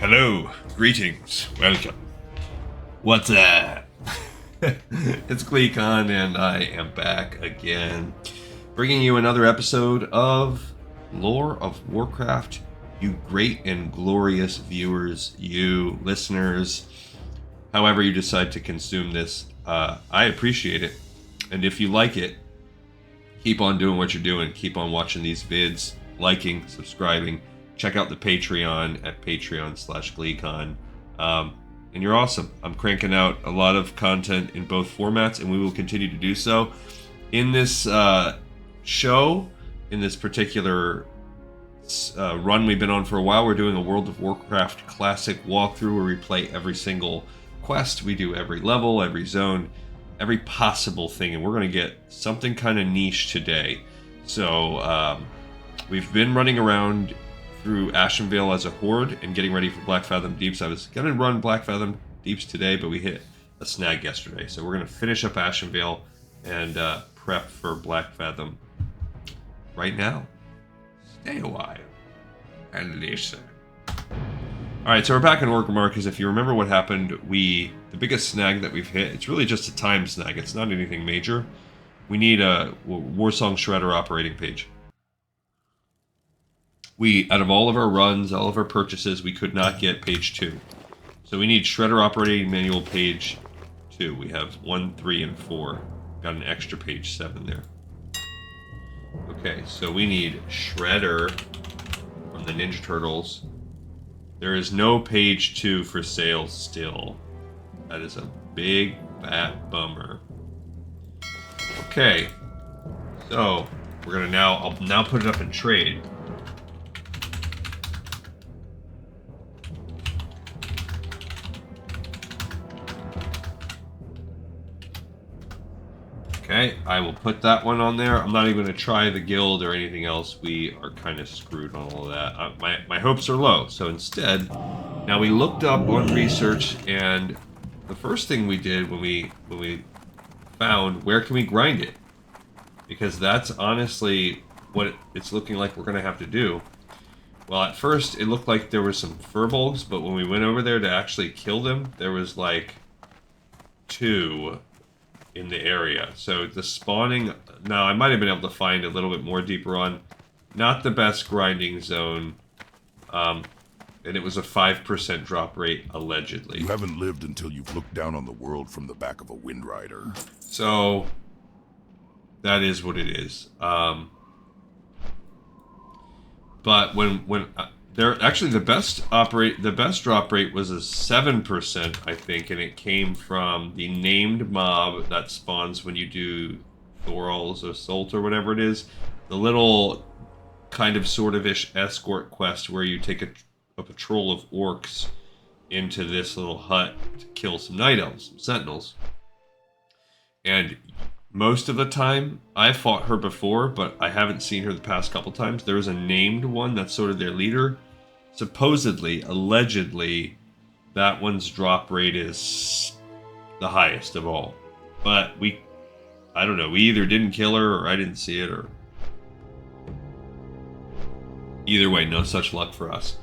Hello, greetings, welcome. What's that? It's GleeCon, and I am back again, bringing you another episode of Lore of Warcraft. You great and glorious viewers, you listeners, however you decide to consume this, I appreciate it. And if you like it, keep on doing what you're doing. Keep on watching these vids, liking, subscribing. Check out the Patreon at patreon.com/GleeCon. And you're awesome. I'm cranking out a lot of content in both formats, and we will continue to do so. In this show, in this particular run we've been on for a while, we're doing a World of Warcraft classic walkthrough where we play every single quest. We do every level, every zone, every possible thing, and we're going to get something kind of niche today. So we've been running around through Ashenvale as a horde and getting ready for Blackfathom Deeps. I was going to run Blackfathom Deeps today, but we hit a snag yesterday. So we're going to finish up Ashenvale and prep for Blackfathom right now. Stay a while and listen. Alright, so we're back in Orgrimmar, because if you remember what happened, the biggest snag that we've hit, it's really just a time snag. It's not anything major. We need a Warsong Shredder operating page. Out of all of our runs, all of our purchases, we could not get page 2. So we need Shredder Operating Manual page 2. We have 1, 3, and 4. Got an extra page 7 there. Okay, so we need Shredder from the Ninja Turtles. There is no page 2 for sale still. That is a big, fat bummer. Okay, so we're gonna I'll now put it up in trade. Okay, I will put that one on there. I'm not even going to try the guild or anything else. We are kind of screwed on all of that. My hopes are low. So instead, now we looked up on research, and the first thing we did when we found where can we grind it, because that's honestly what it's looking like we're going to have to do. Well, at first it looked like there were some furbolgs, but when we went over there to actually kill them, there was like 2 in the area. So the spawning, now I might have been able to find a little bit more deeper on, not the best grinding zone, and it was a 5% drop rate, allegedly. You haven't lived until you've looked down on the world from the back of a Wind Rider. So that is what it is. But when there actually the best drop rate was a 7%, I think, and it came from the named mob that spawns when you do Thoral's Assault or whatever it is. The little kind of sort of ish escort quest where you take a patrol of orcs into this little hut to kill some night elves, some sentinels. And most of the time, I've fought her before, but I haven't seen her the past couple times. There is a named one that's sort of their leader. Supposedly, allegedly, that one's drop rate is the highest of all. But I don't know, we either didn't kill her or I didn't see it, or either way, no such luck for us.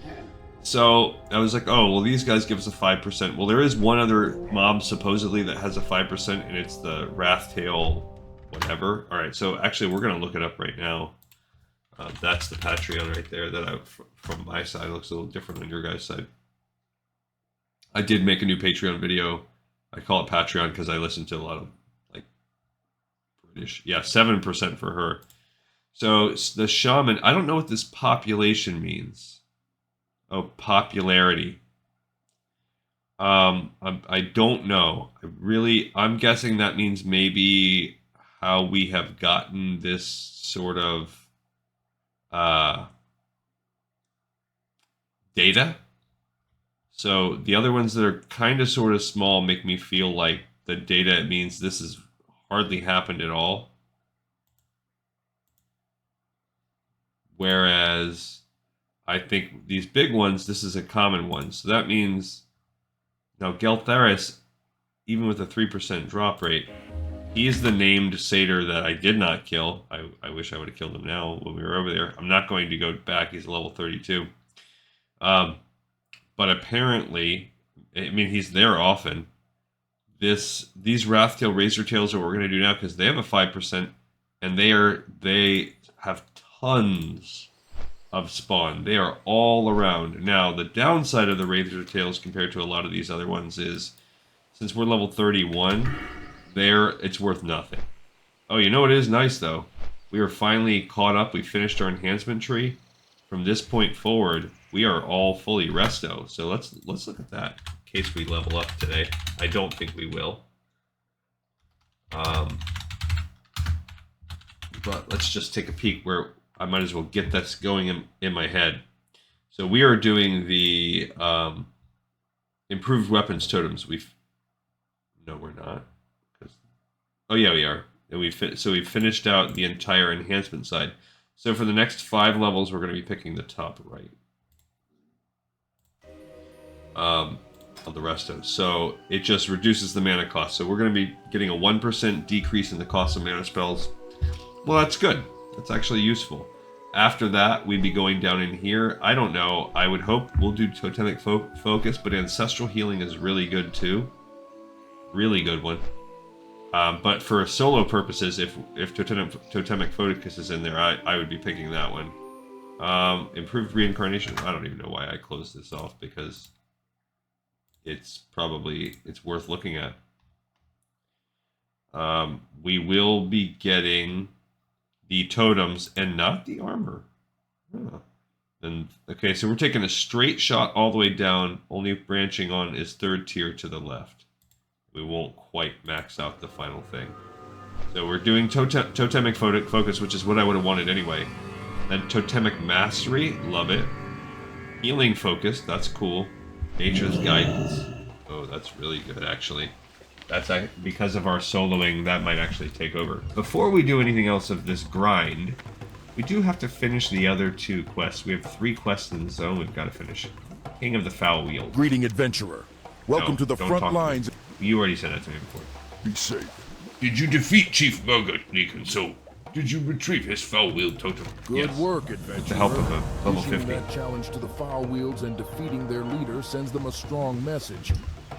So I was like, oh, well, these guys give us a 5%. Well, there is one other mob supposedly that has a 5%, and it's the Wrathtail whatever. All right, so actually we're going to look it up right now. That's the Patreon right there. From my side, it looks a little different on your guys' side. I did make a new Patreon video. I call it Patreon because I listen to a lot of like British. Yeah, 7% for her. So the shaman. I don't know what this population means. Oh, popularity. I don't know. I'm guessing that means maybe how we have gotten this sort of data. So the other ones that are kind of sort of small make me feel like the data means this has hardly happened at all. Whereas I think these big ones, this is a common one. So that means now Geltharis, even with a 3% drop rate, he is the named satyr that I did not kill. I wish I would have killed him now when we were over there. I'm not going to go back. He's level 32. But apparently, I mean, he's there often. These Wrathtail Razortails that we're going to do now, because they have a 5%, and they have tons of spawn. They are all around. Now, the downside of the Razortails compared to a lot of these other ones is, since we're level 31, it's worth nothing. Oh, you know what is nice, though? We are finally caught up. We finished our enhancement tree. From this point forward, we are all fully resto. So let's look at that in case we level up today. I don't think we will. But let's just take a peek where I might as well get this going in my head. So we are doing the improved weapons totems. No, we're not. Oh yeah, we are. And we've finished out the entire enhancement side. So for the next 5 levels, we're going to be picking the top right. Of the resto. So it just reduces the mana cost. So we're going to be getting a 1% decrease in the cost of mana spells. Well, that's good. That's actually useful. After that, we'd be going down in here. I don't know. I would hope we'll do Totemic Focus, but Ancestral Healing is really good too. Really good one. But for solo purposes, if Totemic Focus is in there, I would be picking that one. Improved Reincarnation. I don't even know why I closed this off, because it's worth looking at. We will be getting the totems and not the armor. And okay, so we're taking a straight shot all the way down. Only branching on is 3rd tier to the left. We won't quite max out the final thing. So we're doing Totemic Focus, which is what I would have wanted anyway. Then Totemic Mastery, love it. Healing Focus, that's cool. Nature's Guidance. Oh, that's really good, actually. That's because of our soloing, that might actually take over. Before we do anything else of this grind, we do have to finish the other 2 quests. We have 3 quests in the zone we've got to finish. King of the Foulweald. Greeting, adventurer. Welcome to the front lines. You already said that to me before. Be safe. Did you defeat Chief Murgot, Negan? So, did you retrieve his Foulweald totem? Good work, adventurer. With the help of a level 50. That challenge to the Foulwealds and defeating their leader sends them a strong message.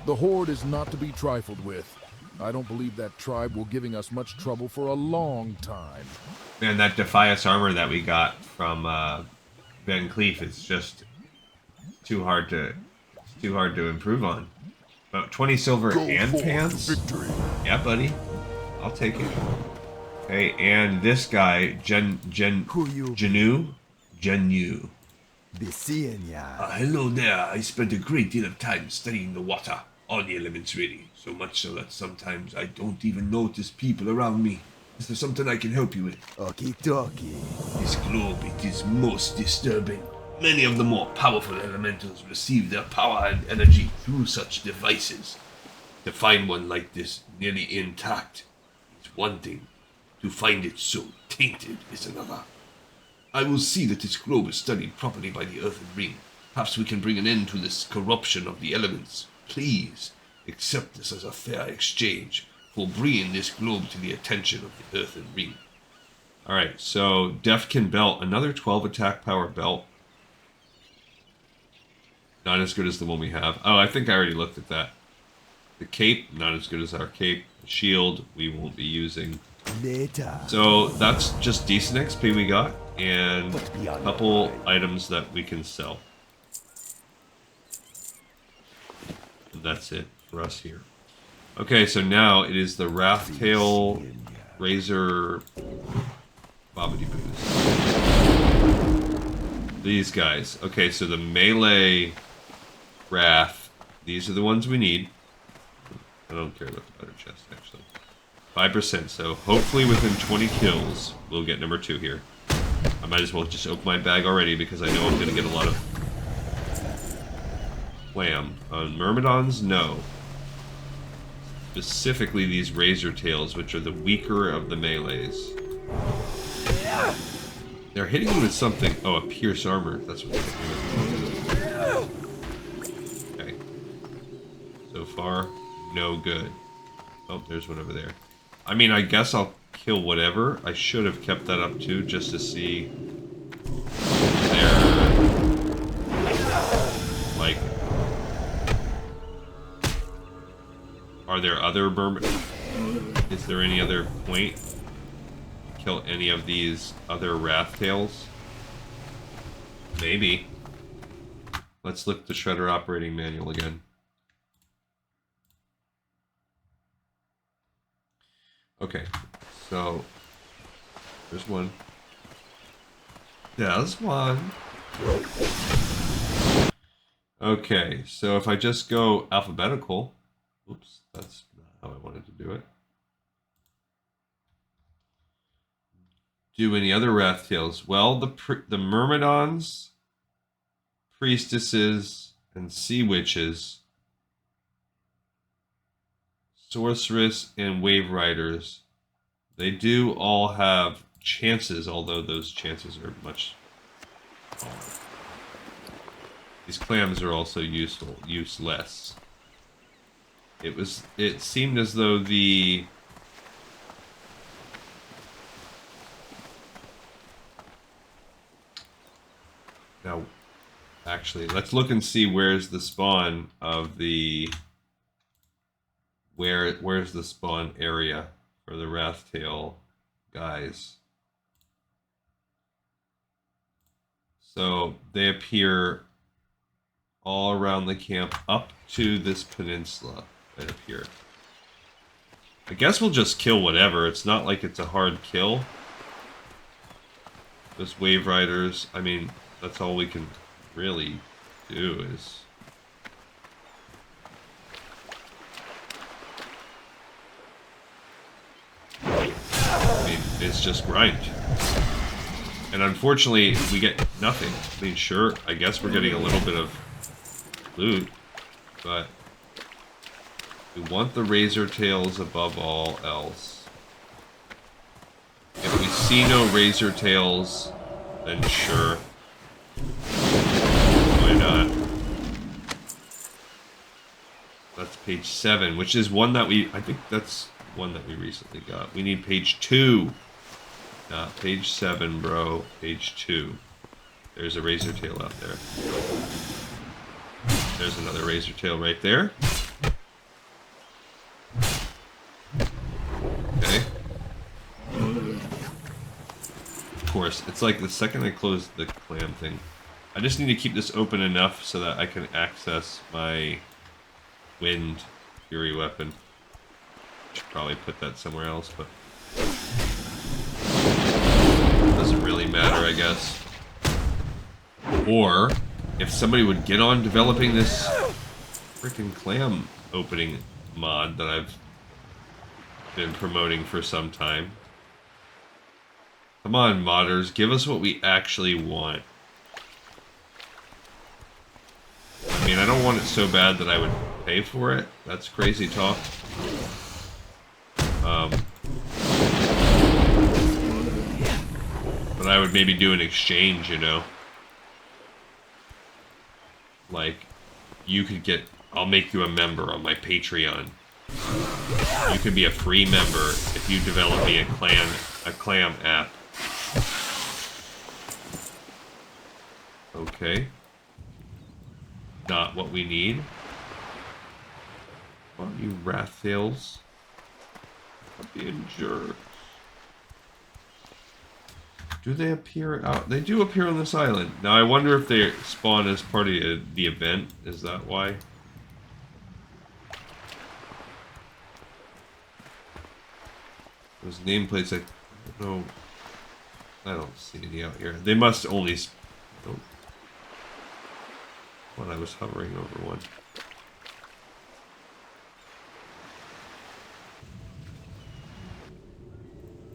The Horde is not to be trifled with. I don't believe that tribe will giving us much trouble for a long time. Man, that Defias armor that we got from Ben Cleef is just too hard to improve on. About 20 silver and pants? Victory. Yeah, buddy. I'll take it. Okay, and this guy, Genu. Be seeing ya. Hello there. I spent a great deal of time studying the water. All the elements, really. So much so that sometimes I don't even notice people around me. Is there something I can help you with? Okie dokie. This globe, it is most disturbing. Many of the more powerful elementals receive their power and energy through such devices. To find one like this nearly intact is one thing. To find it so tainted is another. I will see that this globe is studied properly by the Earthen Ring. Perhaps we can bring an end to this corruption of the elements. Please accept this as a fair exchange for bringing this globe to the attention of the Earthen Ring. Alright, so Defkin Belt, another 12 attack power belt. Not as good as the one we have. Oh, I think I already looked at that. The cape, not as good as our cape. The shield, we won't be using. Later. So that's just decent XP we got, and a couple items that we can sell. And that's it for us here. Okay, so now it is the Wrathtail Razor Bobbity Boos. These guys. Okay, so the melee Wrath, these are the ones we need. I don't care about the better chest, actually. 5%, so hopefully within 20 kills, we'll get number 2 here. I might as well just open my bag already because I know I'm going to get a lot of wham. On Myrmidons, no. Specifically these Razor Tails, which are the weaker of the melees. They're hitting me with something. Oh, a Pierce Armor. That's what they're hitting me with. Okay. So far, no good. Oh, there's one over there. I mean, I guess I'll kill whatever. I should have kept that up too, just to see their, like, Are there other Is there any other point to kill any of these other Wrathtails? Maybe. Let's look at the Shredder operating manual again. Okay, so there's one. There's one. Okay, so if I just go alphabetical, oops, that's not how I wanted to do it. Do any other Wrathtails? Well, the Myrmidons, Priestesses, and Sea Witches, Sorceress, and Wave Riders, they do all have chances, although those chances are much smaller. These clams are also useless. It seemed as though the now actually let's look and see where's the spawn of the where's the spawn area for the Wrathtail guys. So they appear all around the camp up to this peninsula right up here. I guess we'll just kill whatever. It's not like it's a hard kill. Those Wave Riders, I mean, that's all we can really do is... I mean, it's just grind. And unfortunately, we get nothing. I mean, sure, I guess we're getting a little bit of loot, but we want the Razor Tails above all else. If we see no Razor Tails, then sure. Why not? That's page 7, which is one that I think that's one that we recently got. We need page 2. Not page 7, bro. Page 2. There's a Razor Tail out there. There's another Razor Tail right there. Okay. Of course, it's like the second I close the clam thing. I just need to keep this open enough so that I can access my Wind Fury weapon. Should probably put that somewhere else, but doesn't really matter, I guess. Or if somebody would get on developing this freaking clam opening mod that I've been promoting for some time. Come on, modders, give us what we actually want. I mean, I don't want it so bad that I would pay for it. That's crazy talk. But I would maybe do an exchange, you know? Like, you could get... I'll make you a member on my Patreon. You could be a free member if you develop me a clam app. Okay. Not what we need. Oh, you Wrathtails. Stop being jerks. Do they appear out? They do appear on this island. Now I wonder if they spawn as part of the event. Is that why? Those nameplates, I don't know. I don't see any out here. They must only... Oh. When I was hovering over one.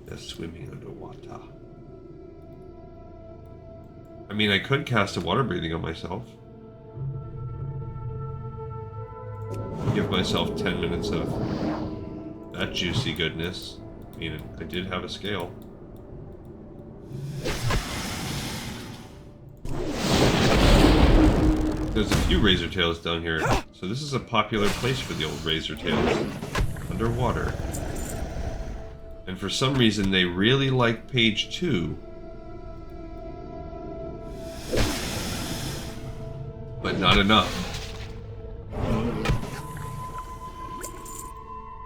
They're swimming underwater. I mean, I could cast a water breathing on myself. Give myself 10 minutes of that juicy goodness. I mean, I did have a scale. There's a few Razor Tails down here, so this is a popular place for the old Razor Tails. Underwater. And for some reason, they really like page 2. But not enough.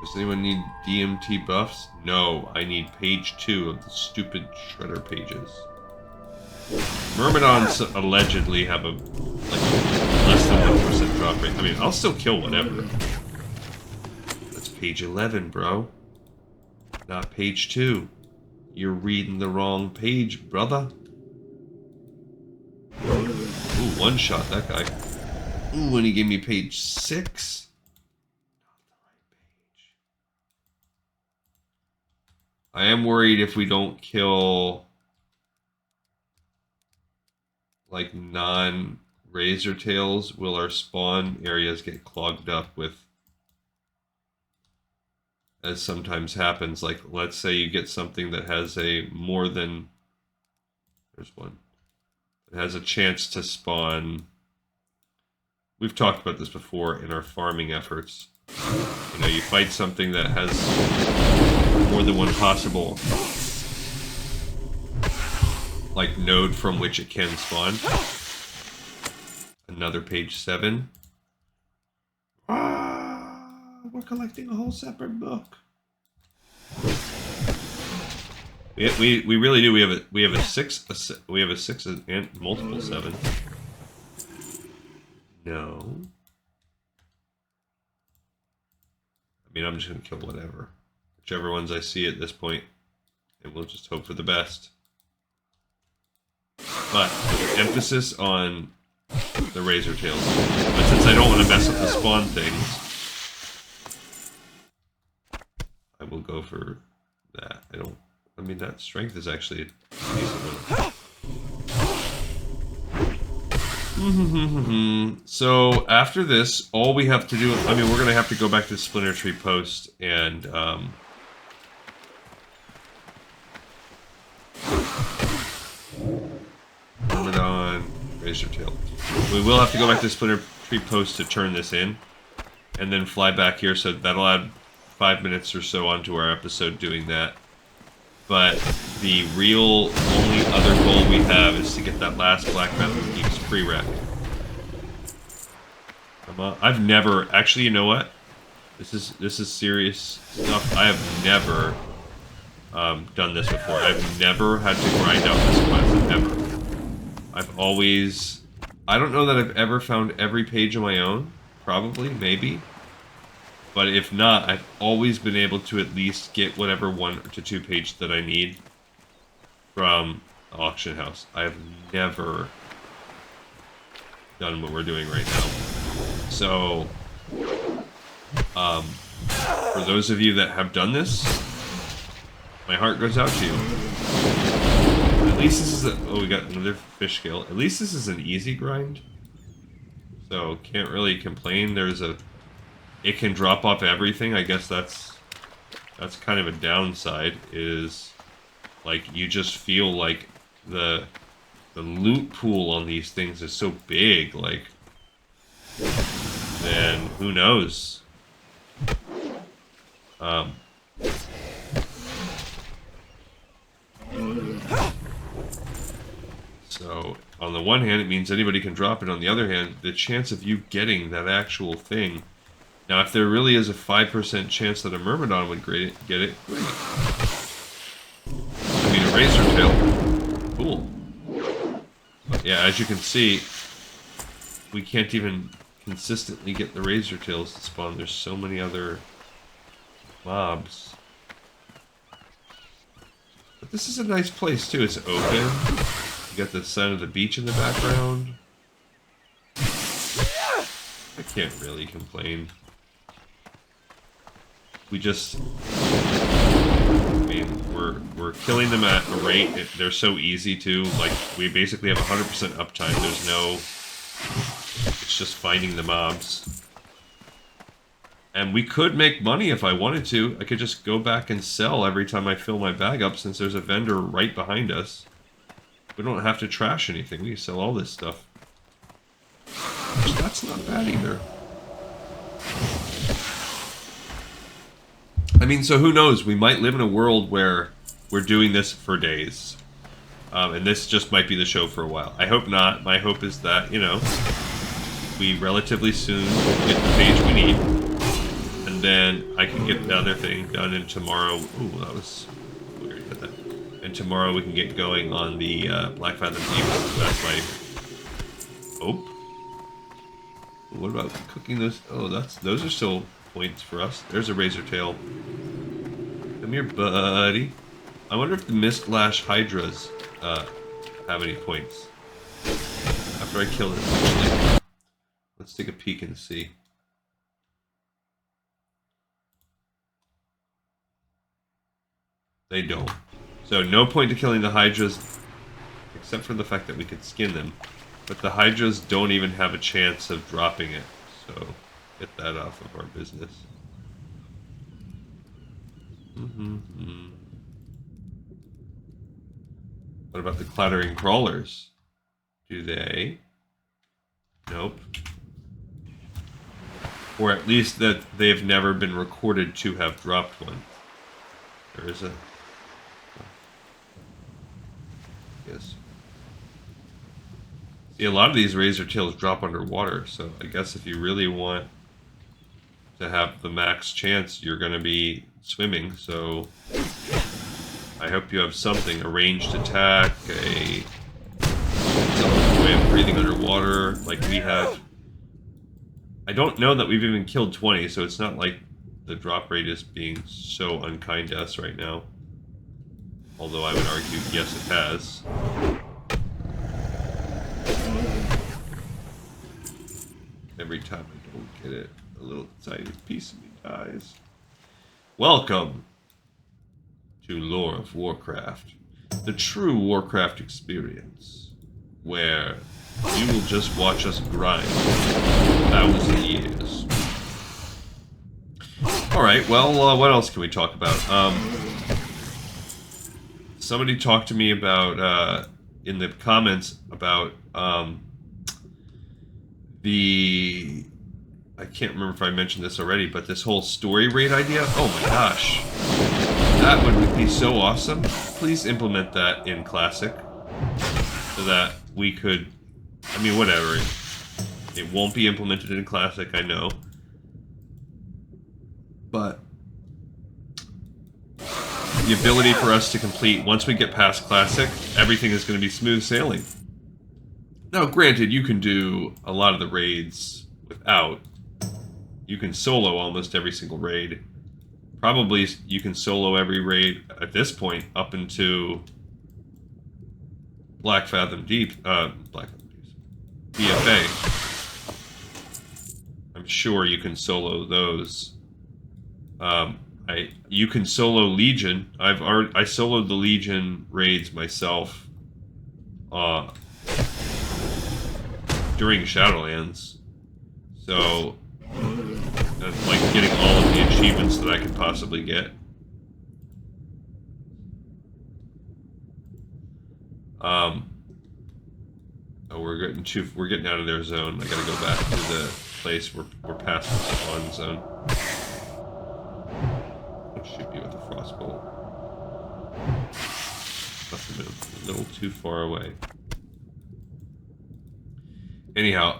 Does anyone need DMT buffs? No, I need page 2 of the stupid shredder pages. Myrmidons allegedly have a less than 1% drop rate. I mean, I'll still kill whatever. That's page 11, bro. Not page 2. You're reading the wrong page, brother. Ooh, one shot that guy. Ooh, and he gave me page 6. I am worried if we don't kill like non-razor tails, will our spawn areas get clogged up with, as sometimes happens, like let's say you get something that has a more than, there's one, it has a chance to spawn. We've talked about this before in our farming efforts. You know, you fight something that has more than one possible like node from which it can spawn. Another page 7. We're collecting a whole separate book. We really do. We have a 6. We have a 6 and multiple 7. No. I mean, I'm just gonna kill whatever. Whichever ones I see at this point, and we'll just hope for the best. But with emphasis on the razor tails. But since I don't want to mess up the spawn things, I will go for that. I mean, that strength is actually a decent one. So after this, all we have to do, I mean, we're going to have to go back to Splinter Tree Post and Myrmidon, Razor Tail. We will have to go back to Splinter Tree Post to turn this in, and then fly back here, so that'll add 5 minutes or so onto our episode doing that. But the real only other goal we have is to get that last Black Metal Geeks pre-rec. I've never, actually, you know what? This is serious stuff. I have never done this before. I've never had to grind out this quest, ever. I've always, I don't know that I've ever found every page on my own. Probably, maybe. But if not, I've always been able to at least get whatever 1 to 2 page that I need from the auction house. I have never done what we're doing right now. So, for those of you that have done this, my heart goes out to you. At least this is a, oh, we got another fish scale. At least this is an easy grind. So, can't really complain. There's a, it can drop off everything. I guess that's kind of a downside, is like you just feel like the loot pool on these things is so big, like, then who knows? So on the one hand, it means anybody can drop it. On the other hand, the chance of you getting that actual thing. Now, if there really is a 5% chance that a Myrmidon would get it, great. I mean, a Razor Tail, cool. But yeah, as you can see, we can't even consistently get the Razor Tails to spawn. There's so many other mobs. But this is a nice place too. It's open. You got the sound of the beach in the background. I can't really complain. We just, I mean, we're killing them at a rate. They're so easy to, like, we basically have 100% uptime. There's no, it's just finding the mobs. And we could make money if I wanted to. I could just go back and sell every time I fill my bag up, since there's a vendor right behind us. We don't have to trash anything. We can sell all this stuff. Which, that's not bad either. I mean, so who knows? We might live in a world where we're doing this for days. And this just might be the show for a while. I hope not. My hope is that, you know, we relatively soon get the page we need. And then I can get the other thing done, and tomorrow... Ooh, that was... We already did that. And tomorrow we can get going on the Black Fathom Deep. That's my hope. What about cooking those? Oh, those are still points for us. There's a razor tail. Come here, buddy. I wonder if the Mist Lash Hydras have any points. After I kill it, actually. Let's take a peek and see. They don't. So no point to killing the Hydras, except for the fact that we could skin them. But the Hydras don't even have a chance of dropping it. So get that off of our business. What about the clattering crawlers? Do they? Nope. Or at least that they've never been recorded to have dropped one. There is a... Yes. See, a lot of these razor tails drop underwater, so I guess if you really want to have the max chance, you're going to be swimming, so I hope you have something, a ranged attack, some way of breathing underwater, like we have. I don't know that we've even killed 20, so it's not like the drop rate is being so unkind to us right now. Although I would argue, yes, it has. Every time I don't get it, a little tiny piece of me dies. Welcome to Lore of Warcraft, the true Warcraft experience, where you will just watch us grind for 1,000 years. Alright, well, what else can we talk about? Somebody talked to me about, in the comments, about, I can't remember if I mentioned this already, but this whole story raid idea, oh my gosh. That would be so awesome. Please implement that in Classic, so that we could, I mean, whatever. It won't be implemented in Classic, I know. But the ability for us to complete, once we get past Classic, everything is going to be smooth sailing. Now, granted, you can do a lot of the raids without. You can solo almost every single raid. Probably you can solo every raid at this point up into Black Fathom Deep, BFA. I'm sure you can solo those. You can solo Legion. I soloed the Legion raids myself during Shadowlands. So that's like getting all of the achievements that I could possibly get. Oh, we're getting out of their zone. I gotta go back to the place we're past the spawn zone. I'll shoot you with a frostbolt. Must have been a little too far away. Anyhow,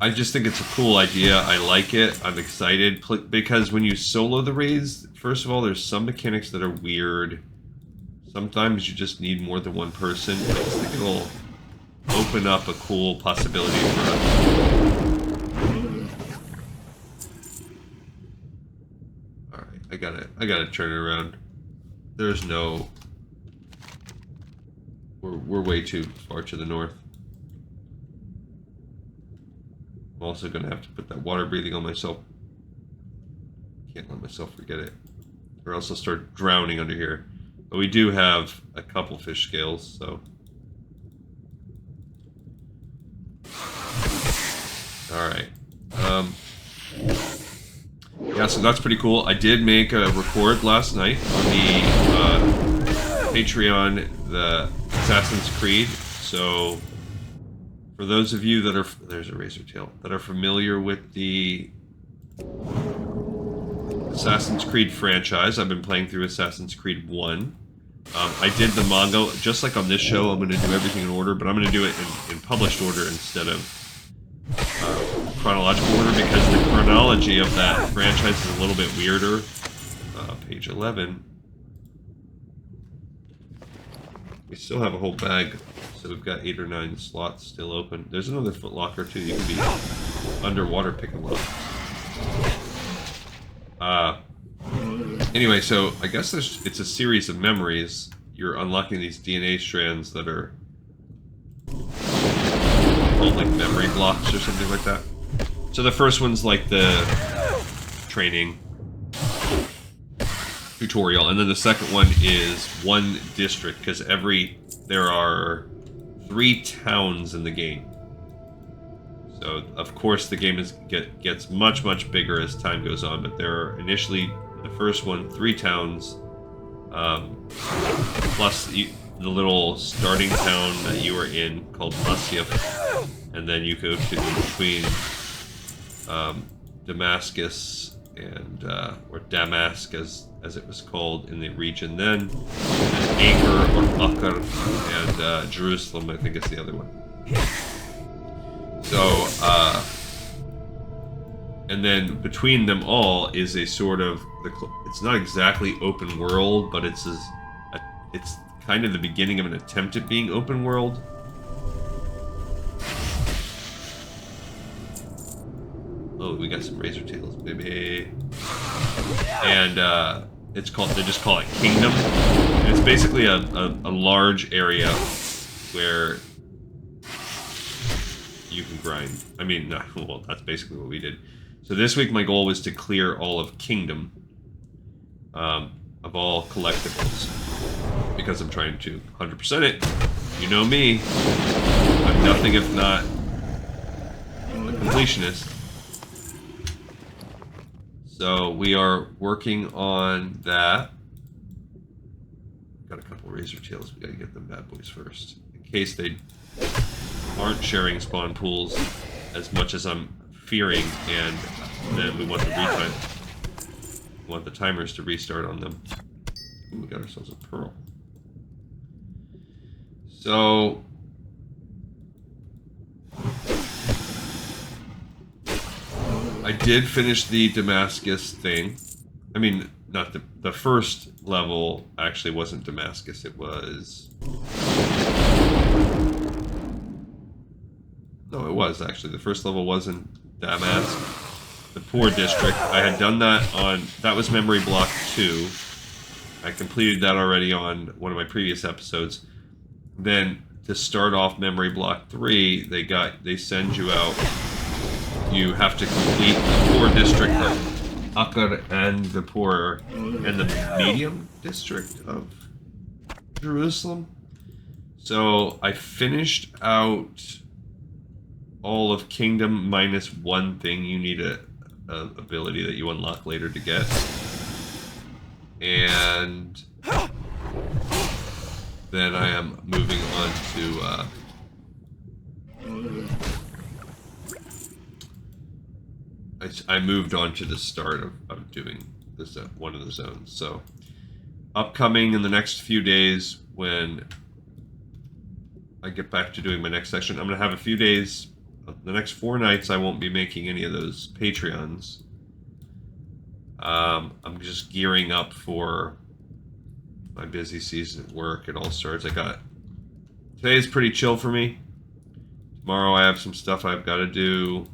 I just think it's a cool idea. I like it. I'm excited because when you solo the raids, first of all, there's some mechanics that are weird. Sometimes you just need more than one person. I just think it'll open up a cool possibility for us. Alright, I gotta turn it around. There's no... We're way too far to the north. I'm also gonna have to put that water breathing on myself. Can't let myself forget it. Or else I'll start drowning under here. But we do have a couple fish scales, so... Alright. Yeah, so that's pretty cool. I did make a record last night on the Patreon, the Assassin's Creed. So, for those of you that are... There's a razor tail. That are familiar with the Assassin's Creed franchise. I've been playing through Assassin's Creed 1. I did the manga, just like on this show, I'm going to do everything in order, but I'm going to do it in published order instead of chronological order because the chronology of that franchise is a little bit weirder. Page 11. We still have a whole bag, so we've got 8 or 9 slots still open. There's another footlocker too. You can be underwater picking them up. Anyway, so I guess it's a series of memories. You're unlocking these DNA strands that are called like memory blocks or something like that. So the first one's like the training tutorial, and then the second one is one district, because there are 3 towns in the game. So of course the game gets much bigger as time goes on, but there are initially the first one 3 towns, plus the little starting town that you were in called Masyaf, and then you go to between Damascus and or Damask as it was called in the region then, and Acre or Akar, and Jerusalem I think is the other one. So and then between them all is a sort of it's not exactly open world, but it's kind of the beginning of an attempt at being open world. Oh, we got some razor tails, baby. And they just call it Kingdom. And it's basically a large area where you can grind. I mean, no, well, that's basically what we did. So this week my goal was to clear all of Kingdom, of all collectibles, because I'm trying to 100% it. You know me, I'm nothing if not a completionist. So we are working on that. Got a couple razor tails, we gotta get them bad boys first, in case they aren't sharing spawn pools as much as I'm fearing, and then we want the timers to restart on them. Ooh, we got ourselves a pearl. So I did finish the Damascus thing. I mean, not the first level actually wasn't Damascus, it was... No, it was actually. The first level was in Damask, the poor district. I had done that that was memory block 2. I completed that already on one of my previous episodes. Then to start off memory block 3, they send you out. You have to complete the poor district of Akkar and the medium district of Jerusalem. So I finished out all of Kingdom minus one thing. You need a ability that you unlock later to get. And then I am moving on to I moved on to the start of doing this one of the zones. So upcoming in the next few days, when I get back to doing my next section, I'm gonna have a few days. The next 4 nights I won't be making any of those Patreons. I'm just gearing up for my busy season at work. It all starts. Today is pretty chill for me. Tomorrow I have some stuff I've got to do.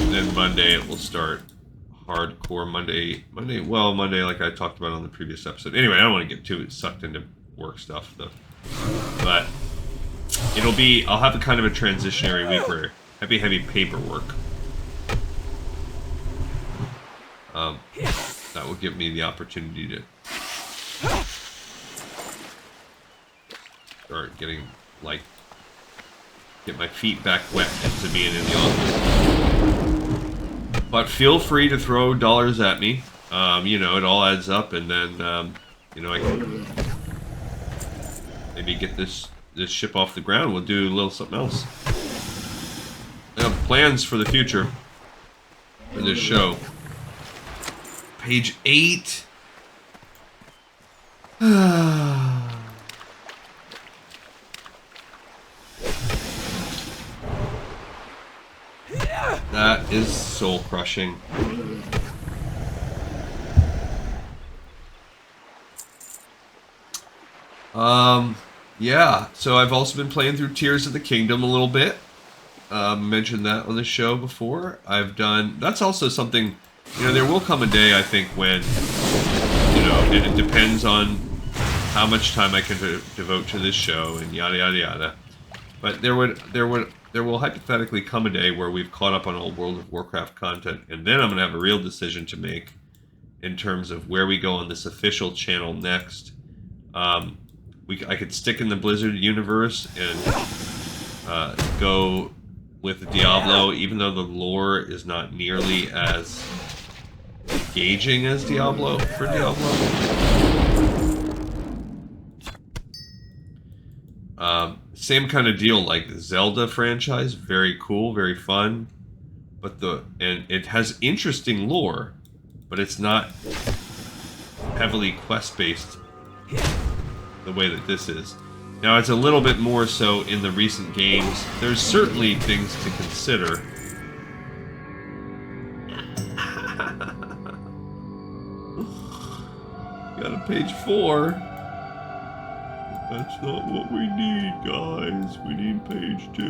And then Monday it will start hardcore. Monday, like I talked about on the previous episode. Anyway, I don't want to get too sucked into work stuff though. But I'll have a kind of a transitionary week where heavy paperwork. That will give me the opportunity to start getting, get my feet back wet into being in the office. But feel free to throw dollars at me. It all adds up, and then, I can maybe get this ship off the ground. We'll do a little something else. I have plans for the future for this show. Page 8. That is soul crushing. Yeah, so I've also been playing through Tears of the Kingdom a little bit. Mentioned that on the show before. I've done... That's also something... You know, there will come a day, I think, when... You know, it depends on how much time I can devote to this show and yada yada yada. But there will hypothetically come a day where we've caught up on all World of Warcraft content, and then I'm going to have a real decision to make in terms of where we go on this official channel next. I could stick in the Blizzard universe and go with Diablo, even though the lore is not nearly as engaging as Diablo for Diablo. Same kind of deal like the Zelda franchise, very cool, very fun, but and it has interesting lore, but it's not heavily quest-based the way that this is. Now, it's a little bit more so in the recent games. There's certainly things to consider. Got a page 4. That's not what we need, guys. We need page 2.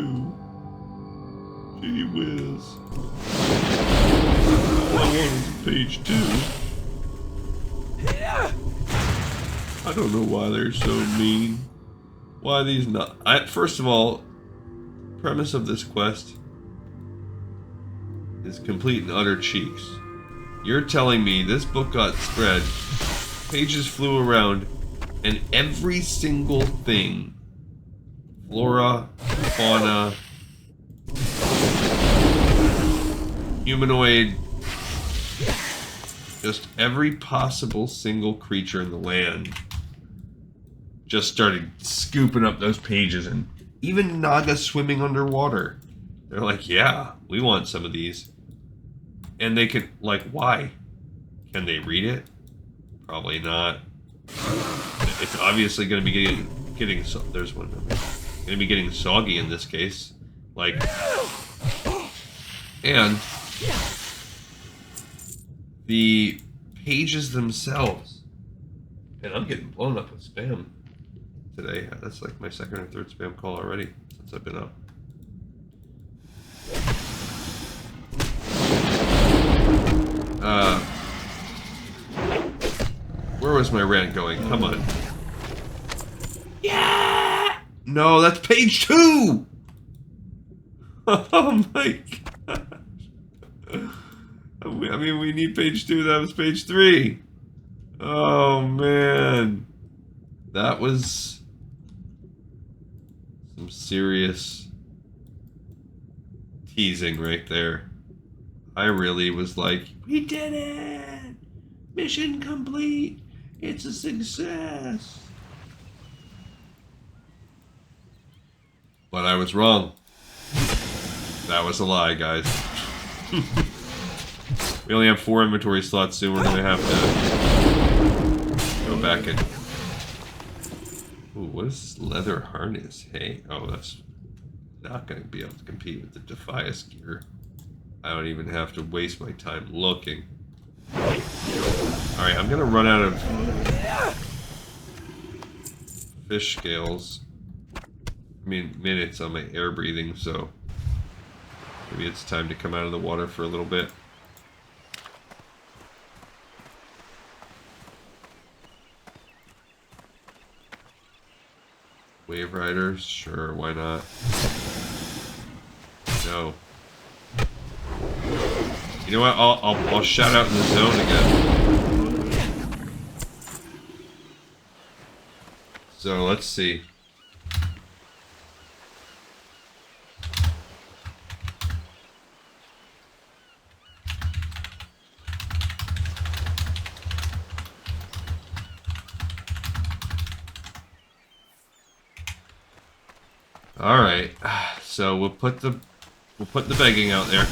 Gee whiz. All I want is page 2. I don't know why they're so mean. Why these not... First of all, premise of this quest is complete and utter cheeks. You're telling me this book got spread, pages flew around, and every single thing, flora, fauna, humanoid, just every possible single creature in the land just started scooping up those pages, and even Naga swimming underwater. They're like, yeah, we want some of these. And they can, like, why? Can they read it? Probably not. It's obviously going to be getting there's one number. Going to be getting soggy in this case. Like, and the pages themselves. And I'm getting blown up with spam today. That's like my second or third spam call already since I've been up. Where was my rant going? Come on. Yeah! No, that's page 2! Oh my god. I mean, we need page 2. That was page 3. Oh, man. That was some serious teasing right there. I really was like, we did it! Mission complete! It's a success! But I was wrong. That was a lie, guys. We only have 4 inventory slots soon. We're gonna have to go back and... Ooh, what is this leather harness? Hey, oh, that's not gonna be able to compete with the Defias gear. I don't even have to waste my time looking. Alright, I'm gonna run out of fish scales. I mean, minutes on my air breathing, so maybe it's time to come out of the water for a little bit. Wave riders? Sure, why not? No. You know what? I'll shout out in the zone again. So let's see. All right. So we'll put the begging out there.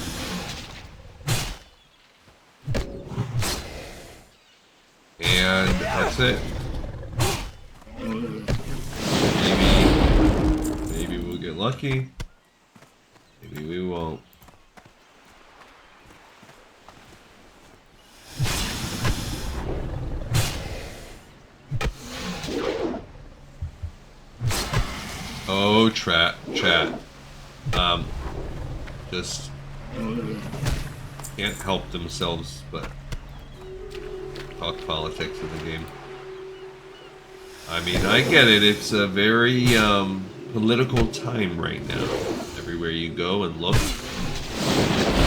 And that's it. Maybe we'll get lucky. Maybe we won't. chat. Just can't help themselves but talk politics in the game. I mean, I get it. It's a very political time right now. Everywhere you go and look,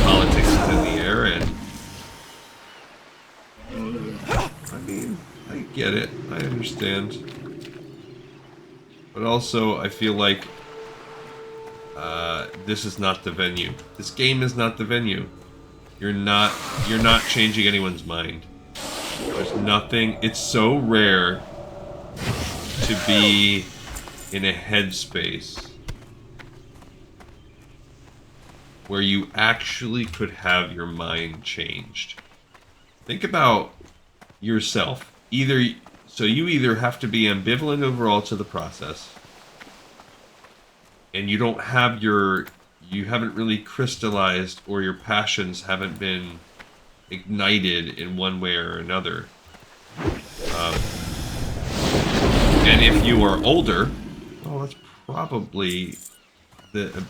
politics is in the air, and I mean, I get it. I understand. But also, I feel like this is not the venue. This game is not the venue. You're not changing anyone's mind. There's nothing. It's so rare to be in a headspace where you actually could have your mind changed. Think about yourself. You either have to be ambivalent overall to the process, and you haven't really crystallized, or your passions haven't been ignited in one way or another. And if you are older, well, that's probably the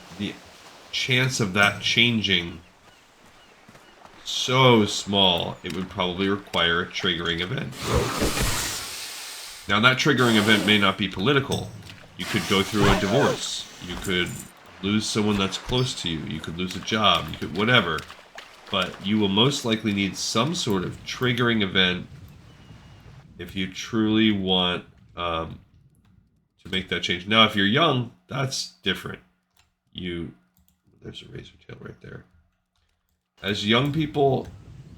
chance of that changing so small, it would probably require a triggering event. Now, that triggering event may not be political. You could go through a divorce. You could lose someone that's close to you. You could lose a job. You could whatever. But you will most likely need some sort of triggering event if you truly want to make that change. Now, if you're young, that's different. There's a razor tail right there. As young people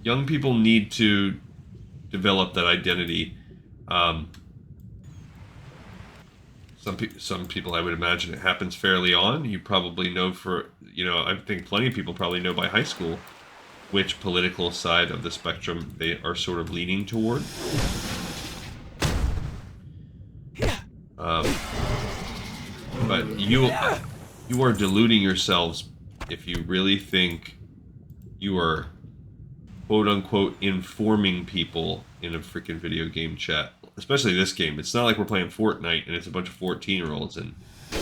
need to develop that identity. Some people, I would imagine, it happens fairly on. You probably know I think plenty of people probably know by high school which political side of the spectrum they are sort of leaning toward. But you are deluding yourselves if you really think you are quote-unquote informing people in a freaking video game chat. Especially this game. It's not like we're playing Fortnite and it's a bunch of 14-year-olds and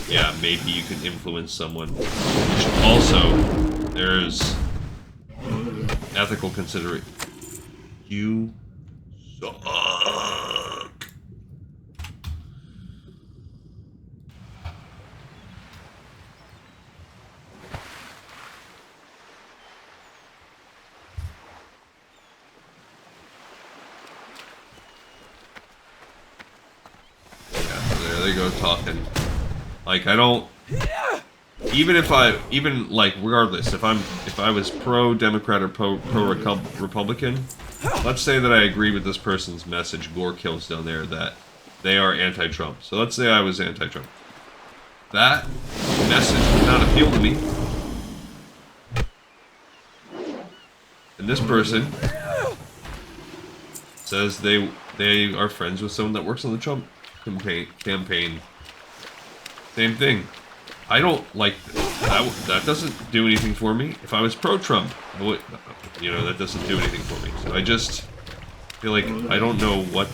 yeah, maybe you can influence someone. Which also, there's ethical consideration. You suck. Talking like I don't regardless if I was pro-Democrat or pro-Republican, let's say that I agree with this person's message, Gore Kills down there, that they are anti-Trump. So let's say I was anti-Trump. That message would not appeal to me. And this person says they are friends with someone that works on the Trump campaign. Same thing. I don't like that. That doesn't do anything for me. If I was pro-Trump, that doesn't do anything for me. So I just feel like I don't know what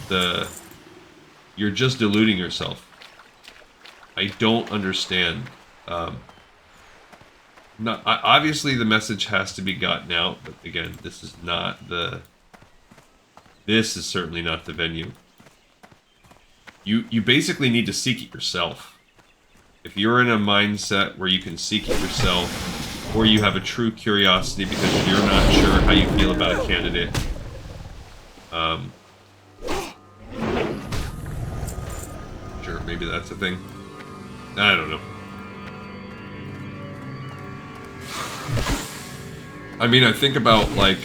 you're just deluding yourself. I don't understand. Obviously the message has to be gotten out, but again, this is certainly not the venue. You basically need to seek it yourself. If you're in a mindset where you can seek it yourself, or you have a true curiosity because you're not sure how you feel about a candidate, sure, maybe that's a thing. I don't know. I mean, I think about I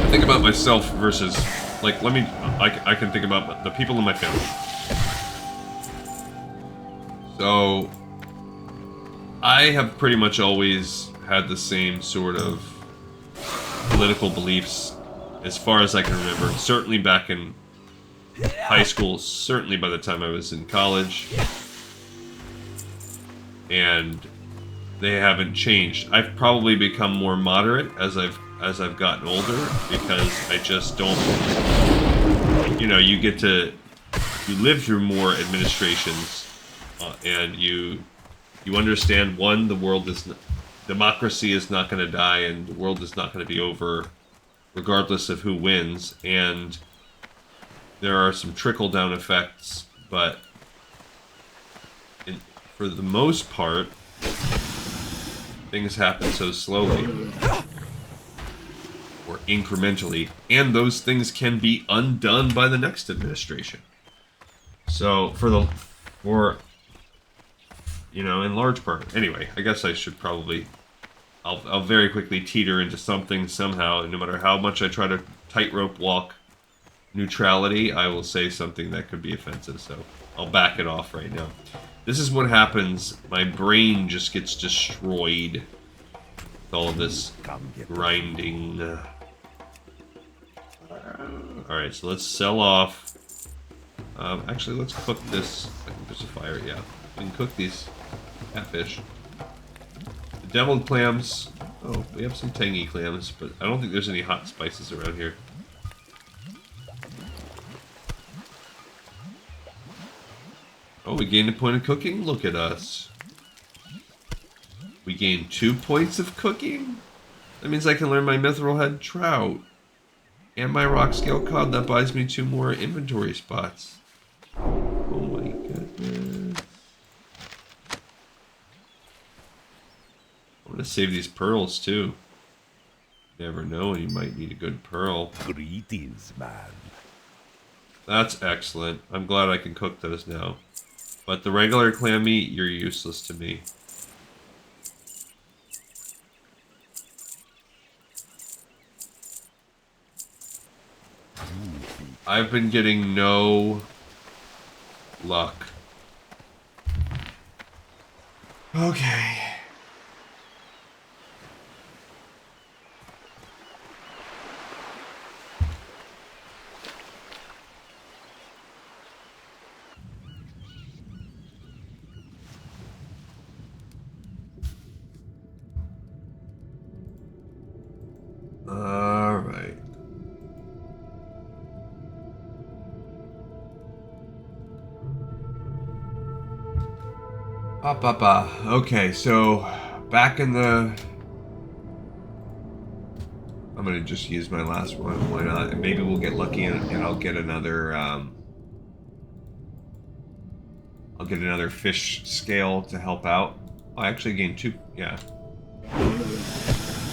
think about myself versus I can think about the people in my family. So, I have pretty much always had the same sort of political beliefs as far as I can remember. Certainly back in high school, certainly by the time I was in college. And they haven't changed. I've probably become more moderate as I've gotten older, because I just don't, you live through more administrations, and you understand, one, the world is democracy is not going to die, and the world is not going to be over regardless of who wins, and there are some trickle-down effects, but for the most part, things happen so slowly, or incrementally, and those things can be undone by the next administration. So, you know, in large part. Anyway, I guess I should probably... I'll very quickly teeter into something somehow, and no matter how much I try to tightrope walk neutrality, I will say something that could be offensive, so I'll back it off right now. This is what happens. My brain just gets destroyed with all of this grinding. Alright, so let's sell off. Actually, let's cook this. I think there's a fire, yeah. We can cook these catfish. The deviled clams. Oh, we have some tangy clams, but I don't think there's any hot spices around here. Oh, we gained a point of cooking? Look at us. We gained 2 points of cooking? That means I can learn my mithril head trout. And my rock scale cod. That buys me 2 more inventory spots. Oh my goodness. I'm gonna save these pearls too. You never know when you might need a good pearl. Greetings, man. That's excellent. I'm glad I can cook those now. But the regular clam meat, you're useless to me. I've been getting no luck. Okay. All right. Okay, so back in the... I'm gonna just use my last one. Why not? And maybe we'll get lucky and I'll get another. I'll get another fish scale to help out. Oh, I actually gained 2. Yeah.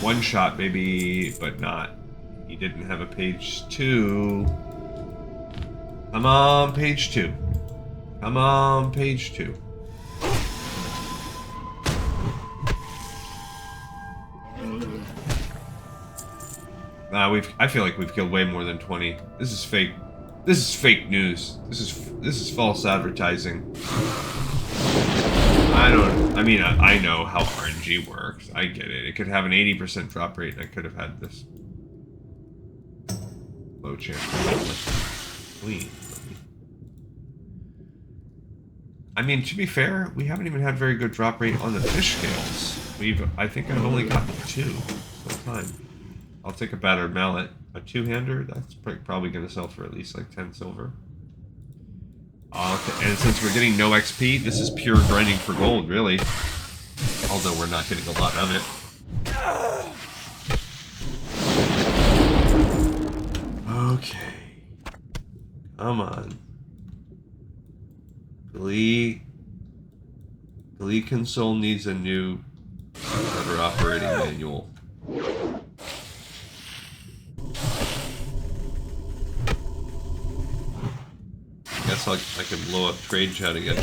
1 shot, maybe, but not. He didn't have a page 2. Come on, page 2. Come on, page 2. I feel like we've killed way more than 20. This is fake. This is fake news. This is false advertising. I mean, I know how RNG works. I get it. It could have an 80% drop rate, and I could have had this low chance. Clean. I mean, to be fair, we haven't even had very good drop rate on the fish scales. I think I've only gotten 2 this time. I'll take a battered mallet. A 2-hander, that's probably going to sell for at least like 10 silver. Okay. And since we're getting no XP, this is pure grinding for gold, really. Although we're not getting a lot of it. Okay. Come on. Glee console needs a new better operating manual. Guess I can blow up trade chat again.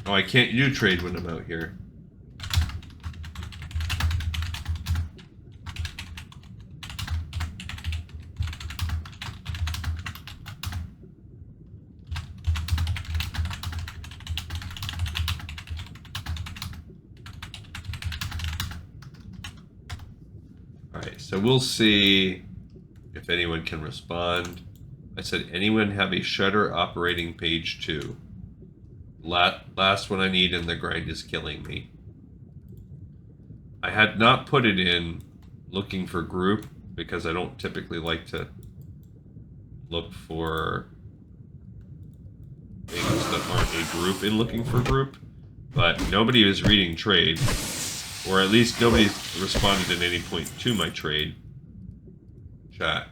Oh, I can't do trade when I'm out here. Alright, so we'll see if anyone can respond. I said, anyone have a shutter operating page 2? Last one I need and the grind is killing me. I had not put it in looking for group because I don't typically like to look for things that aren't a group in looking for group, but nobody is reading trade, or at least nobody's responded at any point to my trade chat.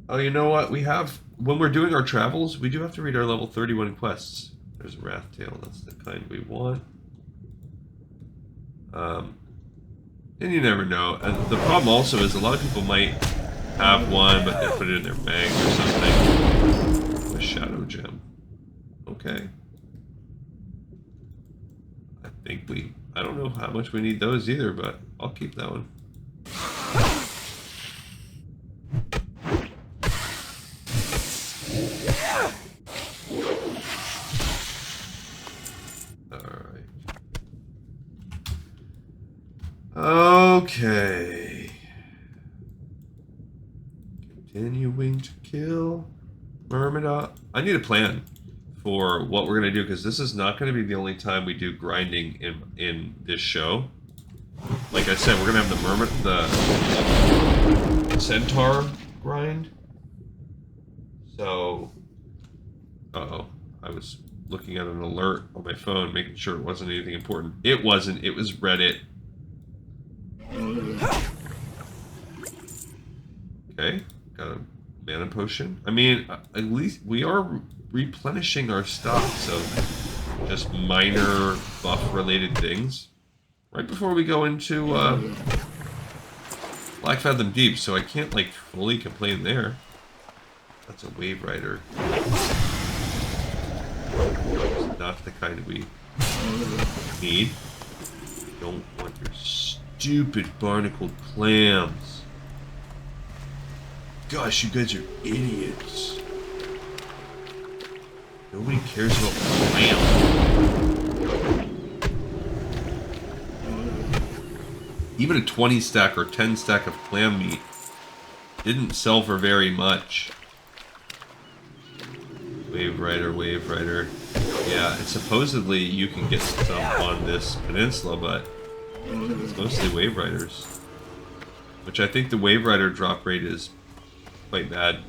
Oh, you know what? We have, when we're doing our travels, we do have to read our level 31 quests. There's a Wrathtail. That's the kind we want. And you never know. And the problem also is a lot of people might have one, but they put it in their bag or something. A Shadow Gem. Okay. I don't know how much we need those either, but I'll keep that one. Okay. Continuing to kill Myrmidon. I need a plan for what we're going to do, because this is not going to be the only time we do grinding in this show. Like I said, we're going to have the Centaur grind. So, uh-oh. I was looking at an alert on my phone, making sure it wasn't anything important. It wasn't. It was Reddit. Okay, got a mana potion. I mean, at least we are replenishing our stocks of just minor buff-related things right before we go into Black Fathom Deep, so I can't, like, fully complain there. That's a Wave Rider. It's not the kind we need. Don't want your stupid barnacled clams. Gosh, you guys are idiots. Nobody cares about clams. Even a 20 stack or 10 stack of clam meat didn't sell for very much. Wave Rider, Wave Rider. Yeah, and supposedly you can get some on this peninsula, but it's mostly Wave Riders. Which I think the Wave Rider drop rate is quite bad.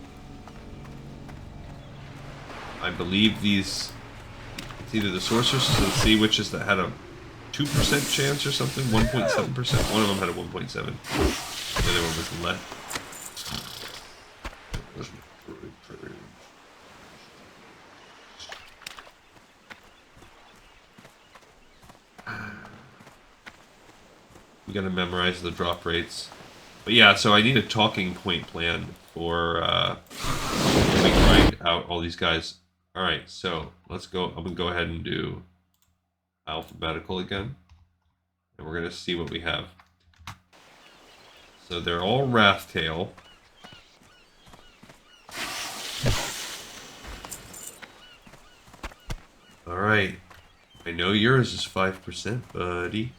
I believe these... It's either the Sorceresses or the Sea Witches that had a 2% chance or something, 1.7%. One of them had a 1.7. The other one was less. We gotta memorize the drop rates. But yeah, so I need a talking point plan for when we grind out all these guys. Alright, so let's go. I'm gonna go ahead and do alphabetical again. And we're gonna see what we have. So they're all Wrathtail. Alright. I know yours is 5%, buddy.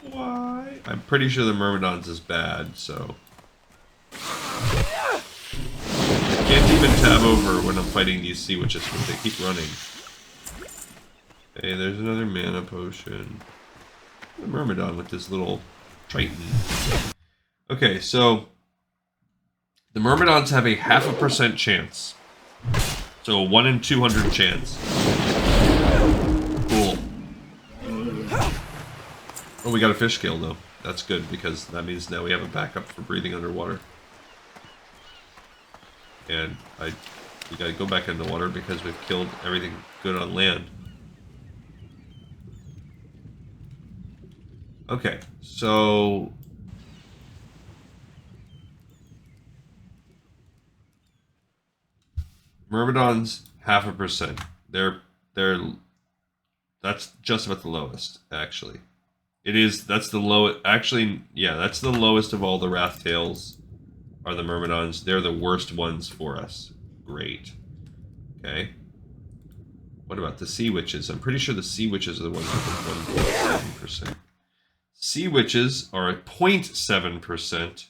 Why? I'm pretty sure the Myrmidon's is bad, so... Can't even tab over when I'm fighting these Sea Witches because they keep running. Hey, there's another mana potion. The Myrmidon with this little Triton. Okay, so... The Myrmidons have a 0.5% chance. So a 1 in 200 chance. Cool. Oh, we got a fish kill though. That's good because that means now we have a backup for breathing underwater. And we gotta go back into the water because we've killed everything good on land. Okay, so... Myrmidon's 0.5%. That's just about the lowest, actually. That's the lowest, actually, yeah, that's the lowest of all the Wrathtails are the Myrmidons. They're the worst ones for us. Great. Okay. What about the Sea Witches? I'm pretty sure the Sea Witches are the ones with the 1.7%. Sea Witches are at 0.7%.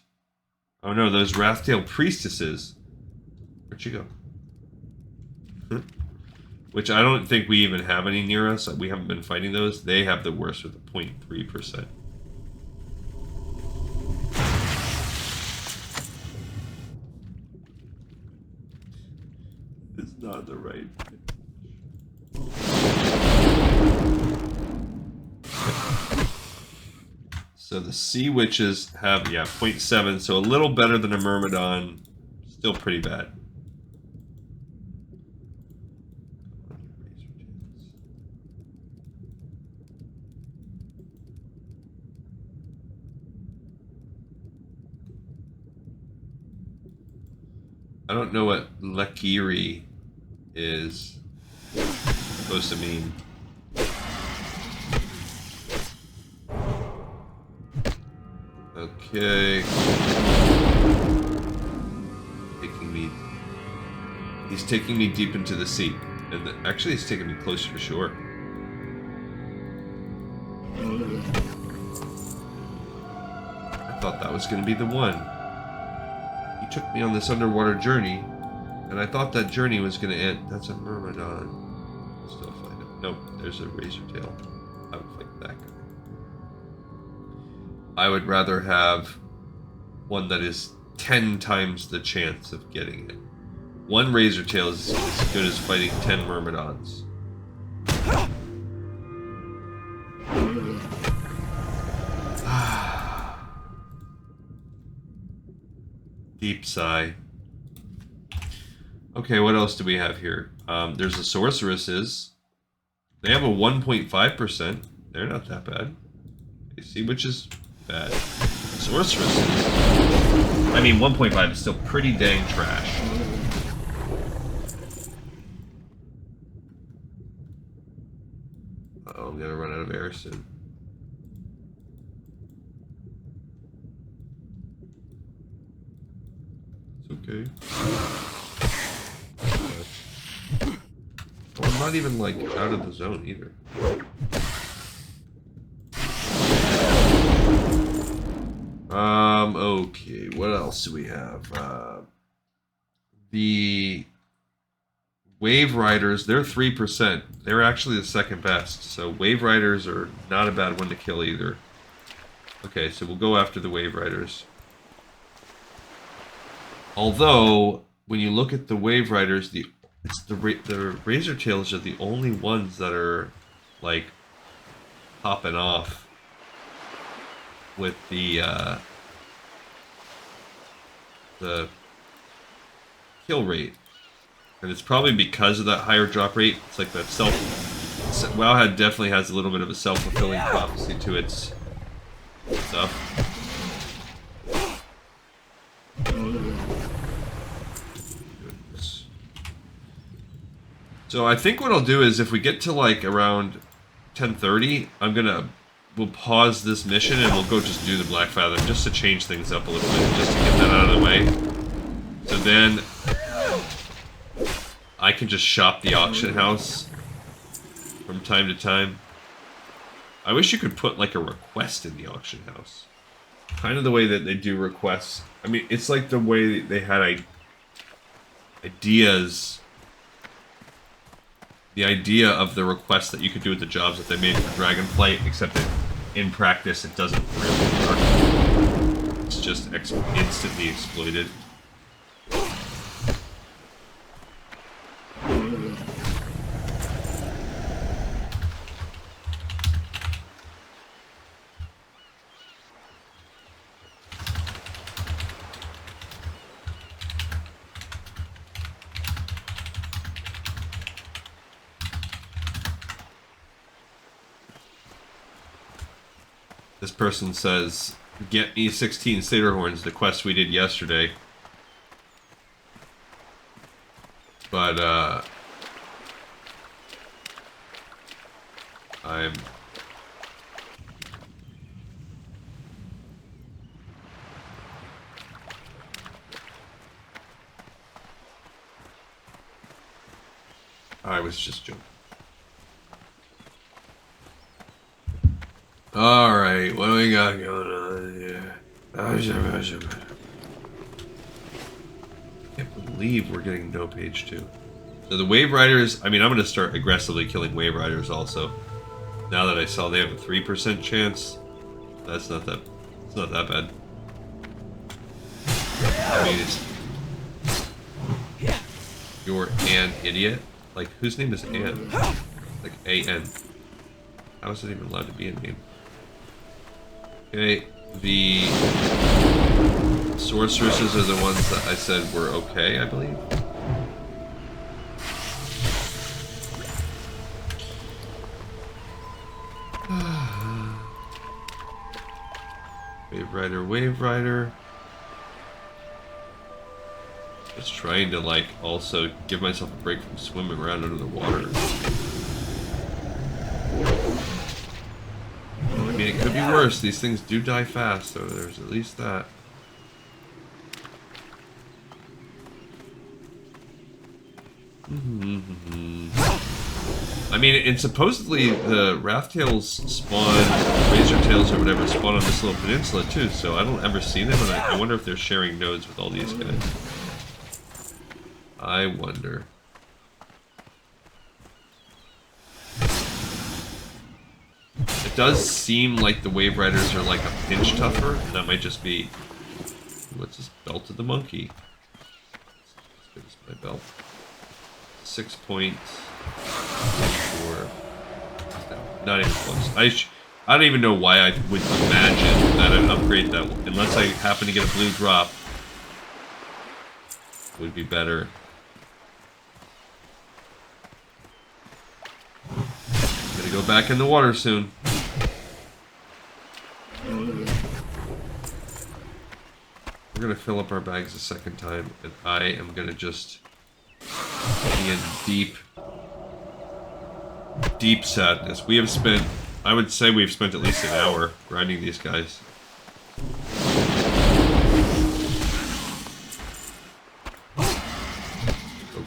Oh no, those Wrathtail Priestesses. Where'd you go? which I don't think we even have any near us. We haven't been fighting those. They have the worst with a 0.3%. It's not the right. So the sea witches have, yeah, 0.7, so a little better than a myrmidon. Still pretty bad. I don't know what Lekiri is supposed to mean. Okay. He's taking me deep into the sea. And actually he's taking me closer to shore. I thought that was going to be the one. He took me on this underwater journey, and I thought that journey was going to end. That's a myrmidon. I'll still find him. Nope, there's a razor tail. I would fight that guy. I would rather have one that is 10 times the chance of getting it. One razor tail is as good as fighting 10 myrmidons. Deep sigh. Okay, what else do we have here? There's the sorceresses. They have a 1.5%. They're not that bad. You see, which is bad. Sorceresses. I mean, 1.5 is still pretty dang trash. Uh-oh, I'm gonna run out of air soon. Okay. Oh, I'm not even like out of the zone either. Okay, what else do we have? The Wave Riders, they're 3%. They're actually the second best. So Wave Riders are not a bad one to kill either. Okay, so we'll go after the Wave Riders. Although, when you look at the Wave Riders, the Razor Tails are the only ones that are, like, popping off with the kill rate. And it's probably because of that higher drop rate. It's like that Wowhead definitely has a little bit of a self-fulfilling prophecy to its stuff. So I think what I'll do is if we get to like around 10:30, we'll pause this mission and we'll go just do the Black Fathom just to change things up a little bit, just to get that out of the way. So then I can just shop the auction house from time to time. I wish you could put like a request in the auction house. Kind of the way that they do requests. I mean, it's like the way they had ideas. The idea of the request that you could do with the jobs that they made for Dragonflight, except that in practice it doesn't really work. It's just instantly exploited. This person says, get me 16 Satyr Horns, the quest we did yesterday. But, I was just joking. Alright, what do we got going on here? I can't believe we're getting no page 2. So the Wave Riders, I mean, I'm going to start aggressively killing Wave Riders also. Now that I saw they have a 3% chance, it's not that bad. I mean, you're an idiot. Like, whose name is Ann? Like, A-N. How is it even allowed to be a name? Okay, the sorceresses are the ones that I said were okay, I believe. Wave Rider. Just trying to, like, also give myself a break from swimming around under the water. I mean, it could be worse. These things do die fast, so there's at least that. I mean, and supposedly the Wrathtails spawn, Razortails or whatever, spawn on this little peninsula too, so I don't ever see them, and I wonder if they're sharing nodes with all these guys. I wonder. It does seem like the Wave Riders are like a pinch tougher, and that might just be... What's this? Belt of the Monkey. As good as my belt. 6 points. Or... Not even close. I don't even know why I would imagine that I'd upgrade that, unless I happen to get a blue drop. Would be better. Gonna go back in the water soon. We're gonna fill up our bags a second time, and I am gonna just be in deep sadness. We have spent, I would say we've spent at least an hour grinding these guys.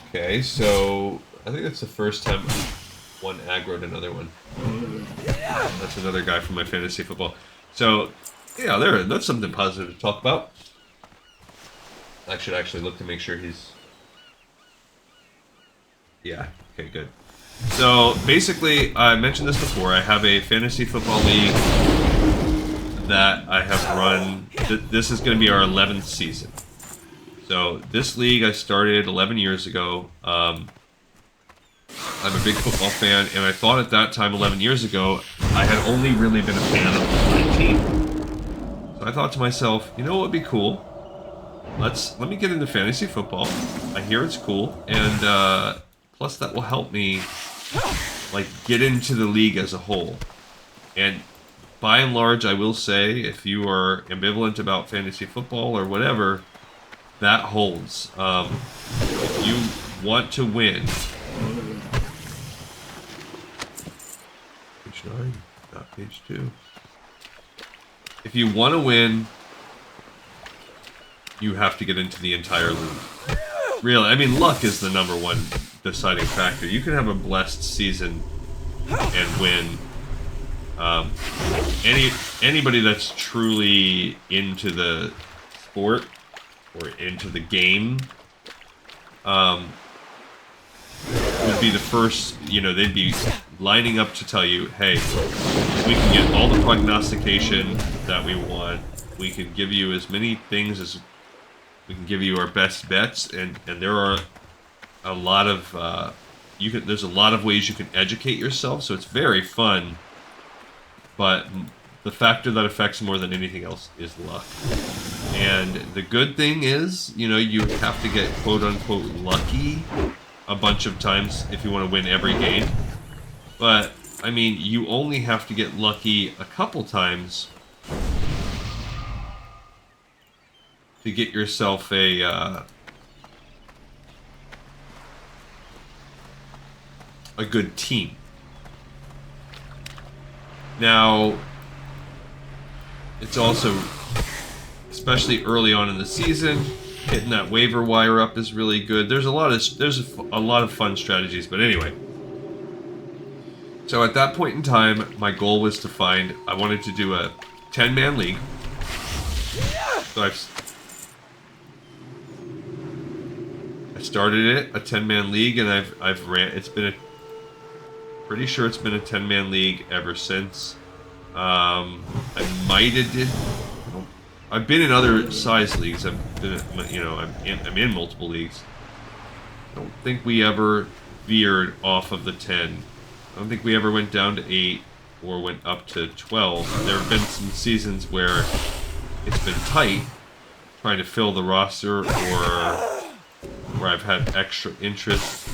Okay, so I think that's the first time one aggroed another one. That's another guy from my fantasy football. So, yeah, that's something positive to talk about. I should actually look to make sure he's... Yeah, okay, good. So, basically, I mentioned this before, I have a fantasy football league that I have run. This is going to be our 11th season. So, this league I started 11 years ago. I'm a big football fan, and I thought at that time, 11 years ago, I had only really been a fan of my team. So I thought to myself, you know what would be cool? Let me get into fantasy football. I hear it's cool, and plus that will help me like get into the league as a whole. And by and large, I will say, if you are ambivalent about fantasy football or whatever, that holds. If you want to win, page 9, not page 2. If you want to win, you have to get into the entire league. Really, I mean, luck is the #1 deciding factor. You can have a blessed season and win. Anybody that's truly into the sport or into the game would be the first, they'd be lining up to tell you, hey, we can get all the prognostication that we want. We can give you as many things as we can give you our best bets, and there are a lot of there's a lot of ways you can educate yourself, so it's very fun. But the factor that affects more than anything else is luck. And the good thing is, you have to get quote-unquote lucky a bunch of times if you want to win every game. But, I mean, you only have to get lucky a couple times to get yourself a good team. Now, it's also, especially early on in the season, hitting that waiver wire up is really good. There's a lot of fun strategies, but anyway. So at that point in time, my goal was to I wanted to do a 10-man league. So I started it, a 10-man league, and I've ran. It's been a pretty sure it's been a 10-man league ever since. I might have did. I've been in other size leagues. I've been, I'm in multiple leagues. I don't think we ever veered off of the 10. I don't think we ever went down to 8 or went up to 12. There have been some seasons where it's been tight, trying to fill the roster, or where I've had extra interest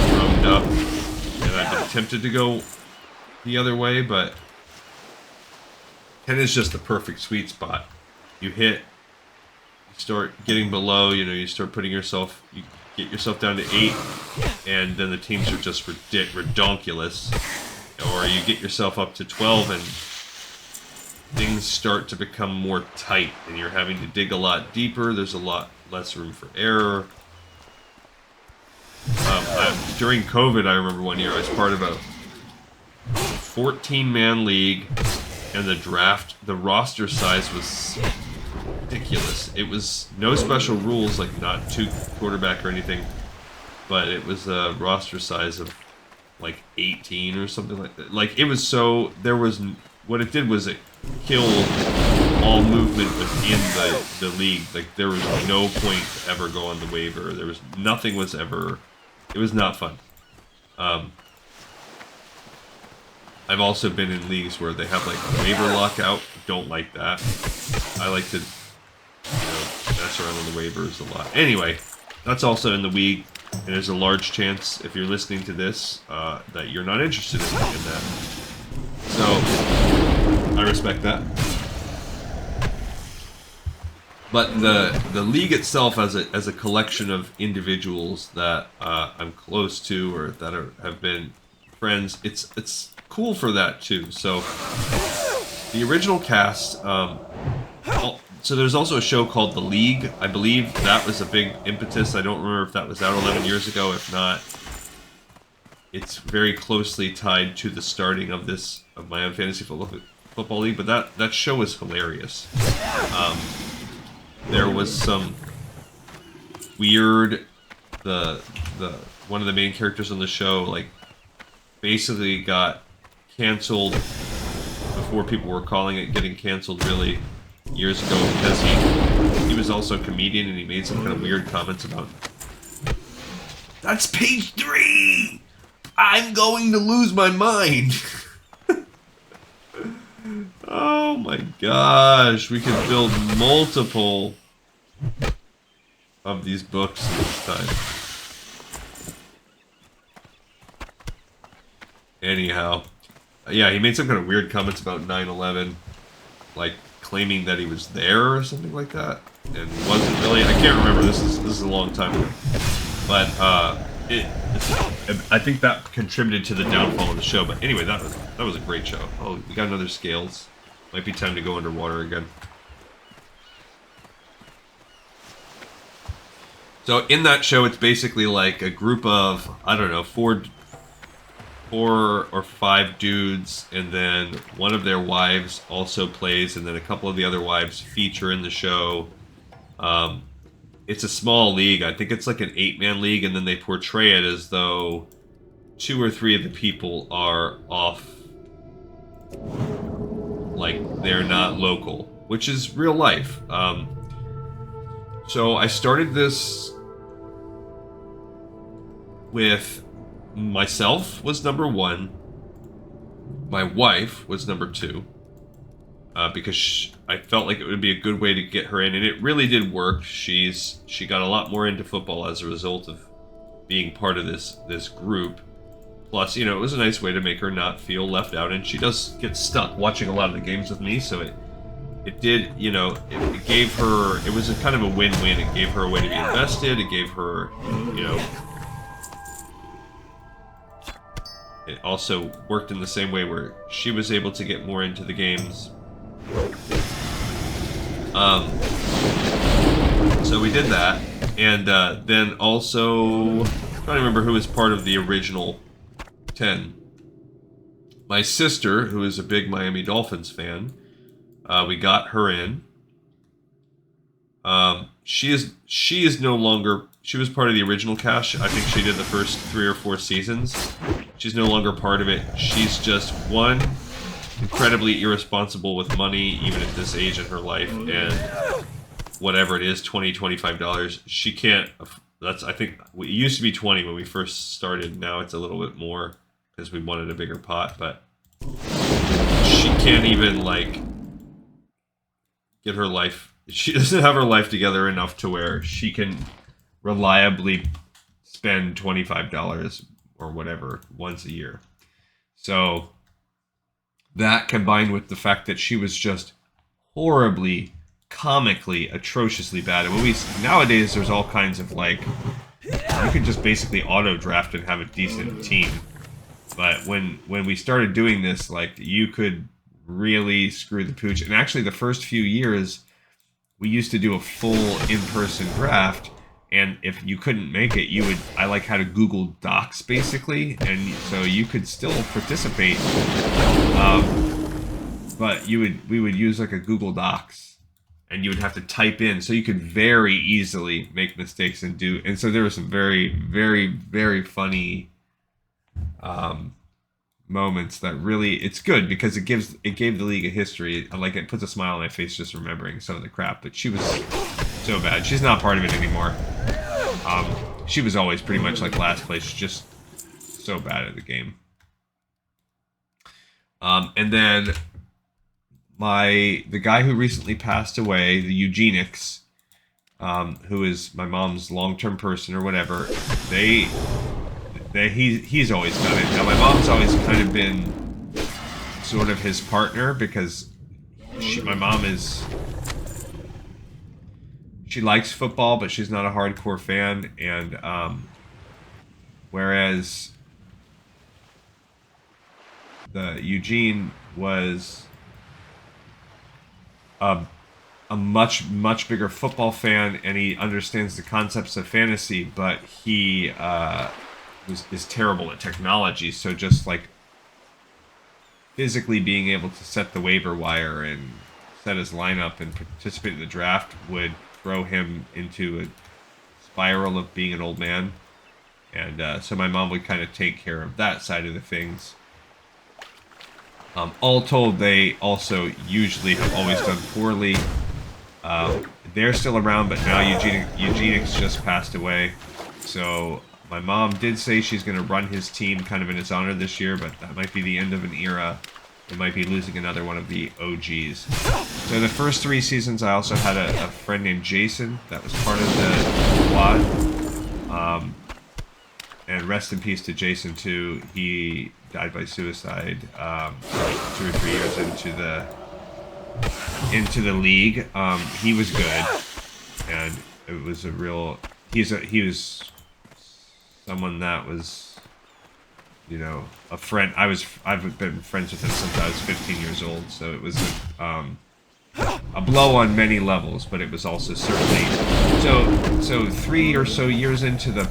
drummed up, and I've been tempted to go the other way, but 10 is just the perfect sweet spot. You hit, you start getting below, you start putting yourself, you get yourself down to 8, and then the teams are just redonkulous. Or you get yourself up to 12 and things start to become more tight, and you're having to dig a lot deeper. There's a lot less room for error. During COVID, I remember one year I was part of a 14-man league, and the roster size was ridiculous. It was no special rules, like not 2 quarterback or anything, but it was a roster size of like 18 or something like that. Like, it was so, what it did was it killed all movement within the league. Like, there was no point to ever go on the waiver. It was not fun. I've also been in leagues where they have like waiver lockout. Don't like that. I like to, mess around on the waivers a lot. Anyway, that's also in the league, and there's a large chance, if you're listening to this, that you're not interested in that. So, I respect that. But the league itself, as a collection of individuals that I'm close to or that have been friends, it's cool for that too. So the original cast, so there's also a show called The League. I believe that was a big impetus. I don't remember if that was out 11 years ago. If not, it's very closely tied to the starting of my own fantasy football league. But that show was hilarious. There was some weird, one of the main characters on the show, like, basically got canceled before people were calling it getting canceled, really, years ago, because he was also a comedian, and he made some kind of weird comments about, "That's page 3! I'm going to lose my mind!" Oh my gosh, we could build multiple of these books this time. Anyhow, yeah, he made some kind of weird comments about 9/11, like claiming that he was there or something like that, and he wasn't really. I can't remember. This is a long time ago, but I think that contributed to the downfall of the show. But anyway, that was a great show. Oh, we got another scales. Might be time to go underwater again. So in that show, it's basically like a group of, I don't know, four or five dudes, and then one of their wives also plays, and then a couple of the other wives feature in the show. It's a small league. I think it's like an 8-man league, and then they portray it as though 2 or 3 of the people are off, like they're not local, which is real life. So I started this with myself was number 1. My wife was number 2. Because I felt like it would be a good way to get her in, and it really did work. She got a lot more into football as a result of being part of this group. Plus, it was a nice way to make her not feel left out, and she does get stuck watching a lot of the games with me, so it did, it gave her, it was a kind of a win-win. It gave her a way to be invested. It gave her, it also worked in the same way where she was able to get more into the games. So we did that, and then also, I'm trying to remember who was part of the original 10. My sister, who is a big Miami Dolphins fan, we got her in. She is no longer She was part of the original cast. I think she did the first 3 or 4 seasons. She's no longer part of it. She's just one, incredibly irresponsible with money, even at this age in her life, and whatever it is, $20, $25. She can't. I think it used to be 20 when we first started. Now it's a little bit more because we wanted a bigger pot, but she can't even like get her life. She doesn't have her life together enough to where she can reliably spend $25 or whatever once a year. So that combined with the fact that she was just horribly, comically, atrociously bad. And nowadays there's all kinds of like, you can just basically auto draft and have a decent team. But when we started doing this, like, you could really screw the pooch. And actually the first few years we used to do a full in-person draft. And if you couldn't make it, I like had a Google Docs basically, and so you could still participate. But we would use like a Google Docs, and you would have to type in, so you could very easily make mistakes and so there were some very, very, very funny moments that really, it's good because it gave the league a history. Like, it puts a smile on my face just remembering some of the crap. But she was so bad. She's not part of it anymore. She was always pretty much like last place, just so bad at the game. And then the guy who recently passed away, the Eugenics, who is my mom's long-term person or whatever, he's always done it. Now my mom's always kind of been sort of his partner because my mom is. She likes football, but she's not a hardcore fan, and whereas the Eugene was a much bigger football fan, and he understands the concepts of fantasy, but he is terrible at technology. So just like physically being able to set the waiver wire and set his lineup and participate in the draft would throw him into a spiral of being an old man. And so my mom would kind of take care of that side of the things. All told, they also usually have always done poorly. They're still around, but now Eugenics just passed away. So my mom did say she's going to run his team kind of in his honor this year, but that might be the end of an era. It might be losing another one of the OGs. So the first 3 seasons, I also had a friend named Jason that was part of the squad. And rest in peace to Jason too. He died by suicide 2 or 3 years into the league. He was good, and it was a real. He was someone that was, you know, a friend. I've been friends with him since I was 15 years old, so it was a blow on many levels, but it was also certainly so 3 or so years into the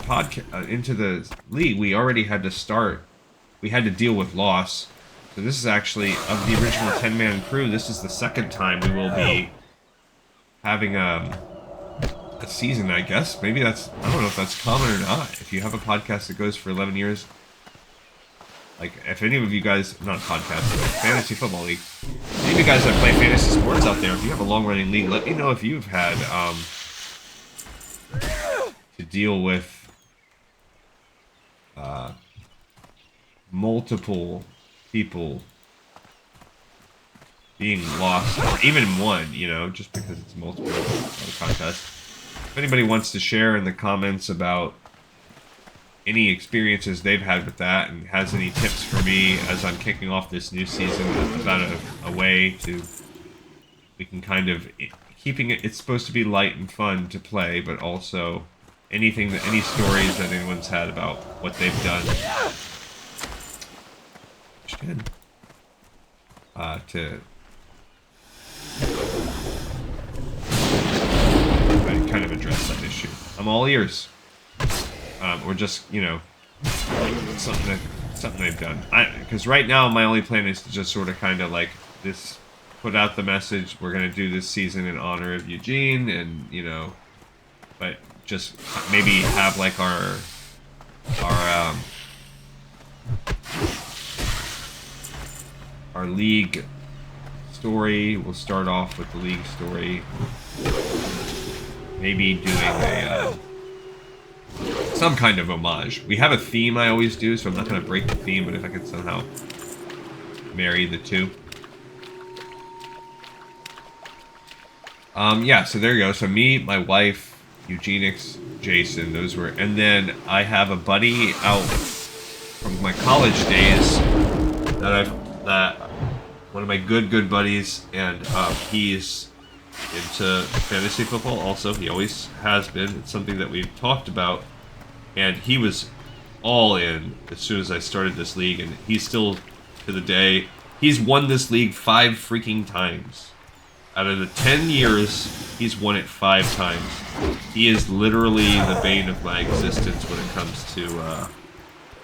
into the league, we already had to start. We had to deal with loss. So this is actually, of the original 10-man crew, this is the second time we will be having a season, I guess. Maybe that's, I don't know if that's common or not. If you have a podcast that goes for 11 years, like, if any of you guys, not podcast, but Fantasy Football League, any of you guys that play fantasy sports out there, if you have a long-running league, let me know if you've had to deal with multiple people being lost, or even one, you know, just because it's multiple contests. If anybody wants to share in the comments about any experiences they've had with that, and has any tips for me as I'm kicking off this new season about a way to, we can kind of, keeping it's supposed to be light and fun to play, but also any stories that anyone's had about what they've done to kind of address that issue. I'm all ears. Or just, you know, something they've done. Because right now my only plan is to just sort of kind of like this, put out the message, we're going to do this season in honor of Eugene, and, you know, but just maybe have like our league story. We'll start off with the league story. Maybe doing a some kind of homage. We have a theme I always do, so I'm not going to break the theme, but if I could somehow marry the two. Yeah, so there you go. So me, my wife, Eugenix, Jason, those were... And then I have a buddy out from my college days that one of my good buddies, and he's into fantasy football also. He always has been. It's something that we've talked about. And he was all in as soon as I started this league, and he's still, to the day, he's won this league 5 freaking times. Out of the 10 years, he's won it 5 times. He is literally the bane of my existence when it comes to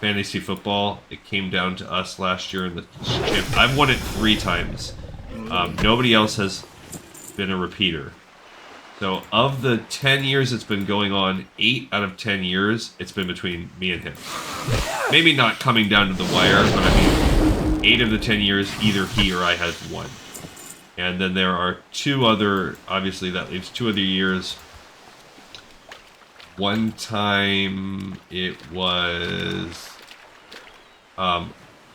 fantasy football. It came down to us last year in the champ. I've won it 3 times. Nobody else has been a repeater. So of the 10 years it's been going on, 8 out of 10 years, it's been between me and him. Maybe not coming down to the wire, but I mean, 8 of the 10 years, either he or I has won. And then there are 2 other, obviously that leaves 2 other years. One time it was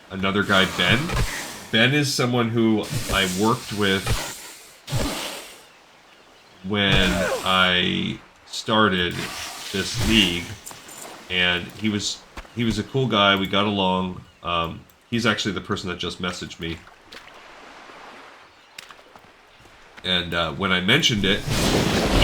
another guy, Ben. Ben is someone who I worked with when I started this league, and he was a cool guy. We got along. He's actually the person that just messaged me. And when I mentioned it,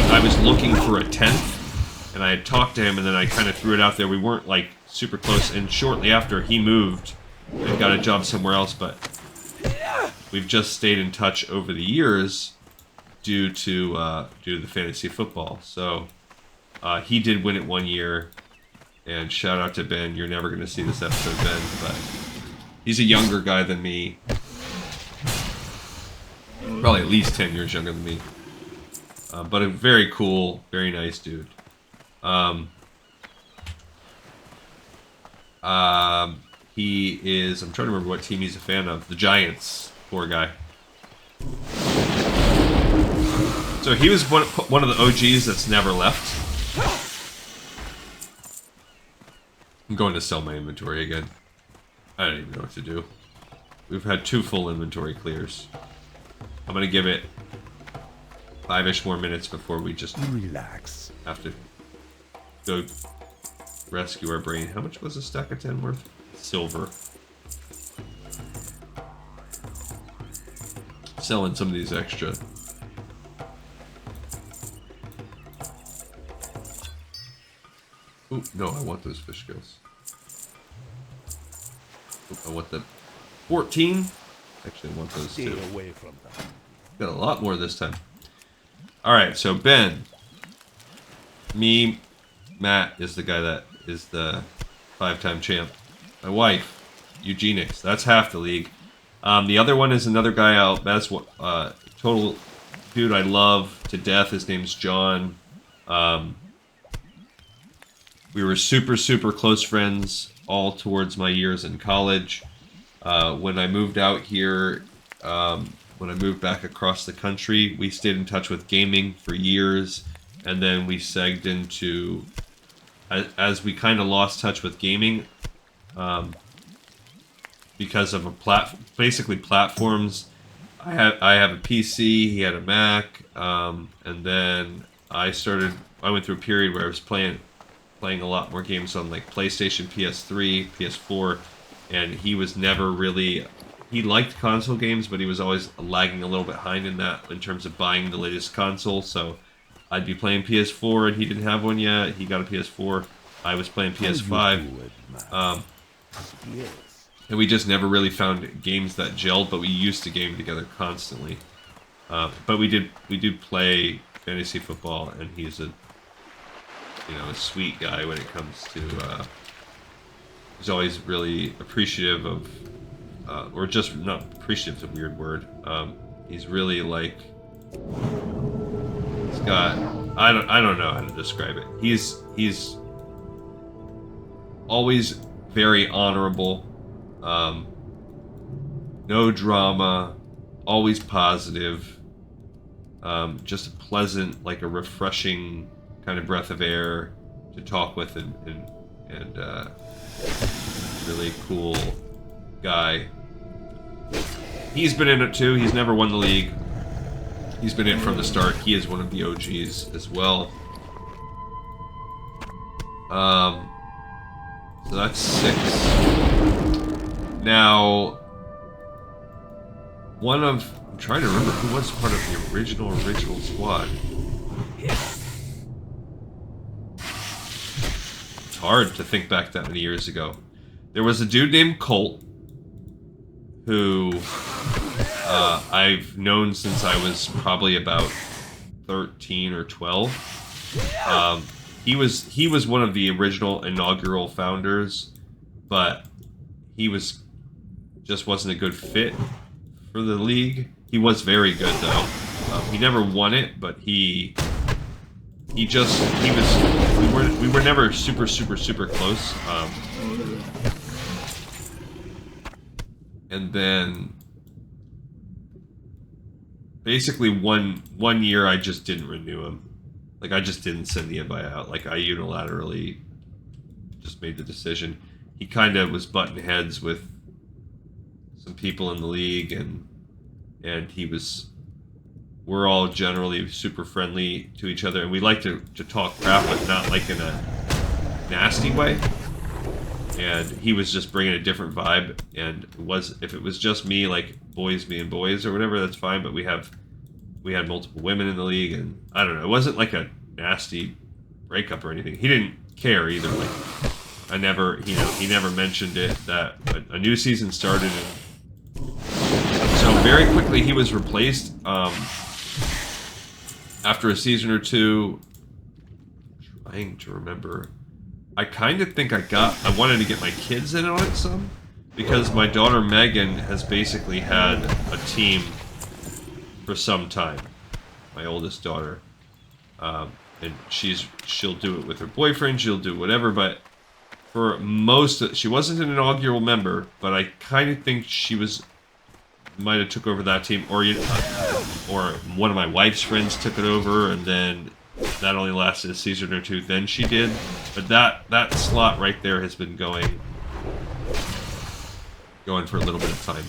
I was looking for a 10th, and I had talked to him, and then I kind of threw it out there. We weren't like super close, and shortly after he moved and got a job somewhere else, but we've just stayed in touch over the years due to the fantasy football. So he did win it one year, and shout out to Ben. You're never going to see this episode, Ben, but he's a younger guy than me. Probably at least 10 years younger than me. But a very cool, very nice dude. He is... I'm trying to remember what team he's a fan of. The Giants. Poor guy. So he was one of the OGs that's never left. I'm going to sell my inventory again. I don't even know what to do. We've had 2 full inventory clears. I'm going to give it 5-ish more minutes before we just Relax. have to go rescue our brain. How much was a stack of 10 worth? Silver. Selling some of these extra. Ooh, no, I want those fish scales. Ooh, I want the 14. Actually, I want those too. Stay away from them. Got a lot more this time. Alright, so Ben. Me, Matt is the guy that is the 5-time champ. My wife, Eugenix. That's half the league. The other one is another guy out. That's total dude I love to death. His name's John. We were super close friends all towards my years in college. When I moved out here, when I moved back across the country, we stayed in touch with gaming for years, and then we segged into, as we kind of lost touch with gaming, because of basically platforms. I have a PC, he had a Mac, and then I went through a period where I was playing a lot more games on like PlayStation, PS3, PS4, and he was never really... He liked console games, but he was always lagging a little bit behind in terms of buying the latest console. So I'd be playing PS4 and he didn't have one yet. He got a PS4. I was playing PS5. And we just never really found games that gelled, but we used to game together constantly. But we did play fantasy football, and he's a sweet guy when it comes to... he's always really appreciative of... or just not appreciative is a weird word. He's really like, he's got I don't know how to describe it. He's always very honorable. No drama, always positive. Just a pleasant, like a refreshing kind of breath of air to talk with, and really cool guy. He's been in it too. He's never won the league. He's been in it from the start. He is one of the OGs as well. So that's 6. Now, I'm trying to remember who was part of the original squad. It's hard to think back that many years ago. There was a dude named Colt who I've known since I was probably about 13 or 12. He was one of the original inaugural founders, but he just wasn't a good fit for the league. He was very good though. He never won it, but we were never super close. And then basically one year I just didn't renew him. Like, I just didn't send the invite out. Like, I unilaterally just made the decision. He kind of was butting heads with some people in the league, and we're all generally super friendly to each other, and we like to talk crap, but not like in a nasty way. And he was just bringing a different vibe, and if it was just me, like boys being boys or whatever, that's fine, but we had multiple women in the league, and I don't know, it wasn't like a nasty breakup or anything. He didn't care either. Like, he never mentioned it, that a new season started, and so very quickly he was replaced. After a season or two, I'm trying to remember, I kind of think I wanted to get my kids in on it some, because my daughter Megan has basically had a team for some time. My oldest daughter, and she'll do it with her boyfriend. She'll do whatever, but for she wasn't an inaugural member, but I kind of think she might have took over that team, or one of my wife's friends took it over, and then that only lasted a season or two. Then she did, but that slot right there has been going for a little bit of time.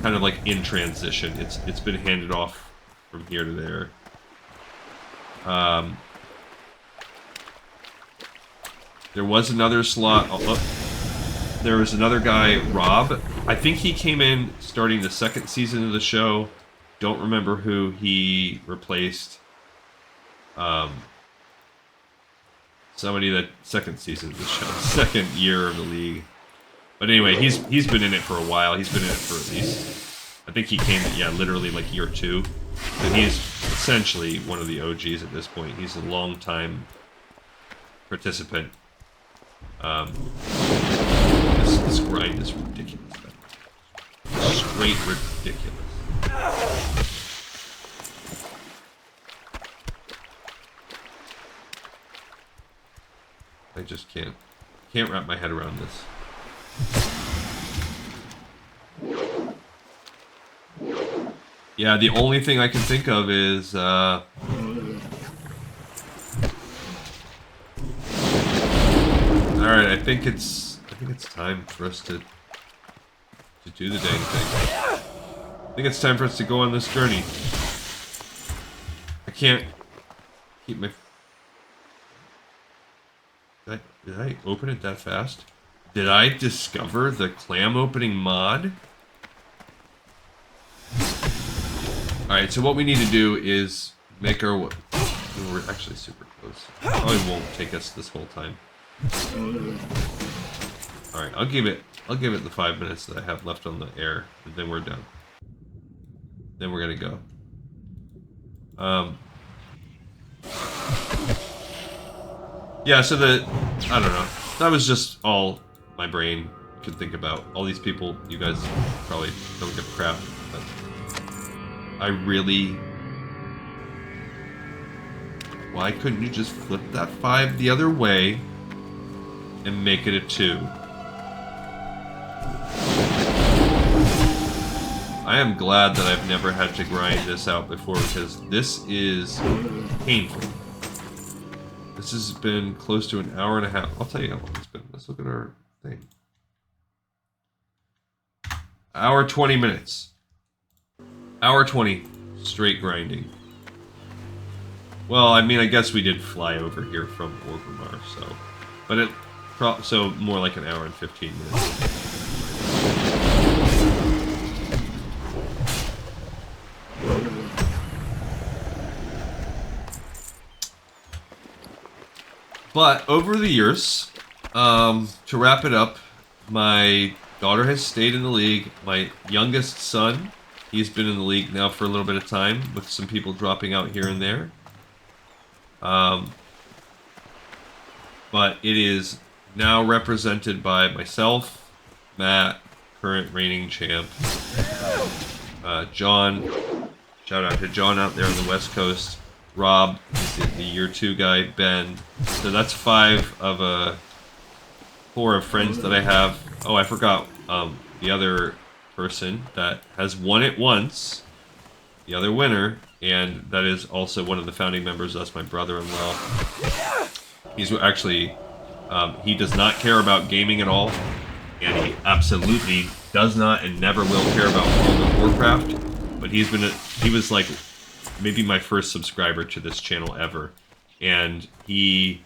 Kind of like in transition. It's been handed off from here to there. There was another slot. There was another guy, Rob. I think he came in starting the 2nd season of the show. Don't remember who he replaced. Somebody that 2nd season of the show, 2nd year of the league. But anyway, he's been in it for a while. He's been in it for at least, I think he came in, literally like year 2. And he's essentially one of the OGs at this point. He's a long-time participant. This grind is ridiculous. Straight ridiculous. I just can't wrap my head around this. Yeah, the only thing I can think of is alright, I think it's time for us to do the dang thing. I think it's time for us to go on this journey. I can't keep my... Did I open it that fast? Did I discover the clam opening mod? Alright, so what we need to do is make our... We're actually super close. Probably won't take us this whole time. Alright, I'll give it the 5 minutes that I have left on the air, and then we're done. Then we're gonna go. Yeah, so I don't know. That was just all my brain could think about. All these people, you guys probably don't give a crap, but I really Why couldn't you just flip that 5 the other way and make it a 2? I am glad that I've never had to grind this out before, because this is painful. This has been close to an hour and a half. I'll tell you how long it's been. Let's look at our thing. Hour 20 minutes. Hour 20 straight grinding. Well, I mean, I guess we did fly over here from Orgrimmar, so... But it... So, more like an hour and 15 minutes. But over the years, to wrap it up, my daughter has stayed in the league. My youngest son, he's been in the league now for a little bit of time, with some people dropping out here and there. But it is now represented by myself, Matt, current reigning champ, John, shout out to John out there on the West Coast, Rob, the year 2 guy, Ben. So that's 5 of 4 of friends that I have. Oh, I forgot the other person that has won it once, the other winner, and that is also one of the founding members. That's my brother-in-law. He's actually, he does not care about gaming at all, and he absolutely does not and never will care about World of Warcraft. But he was like maybe my first subscriber to this channel ever, and he's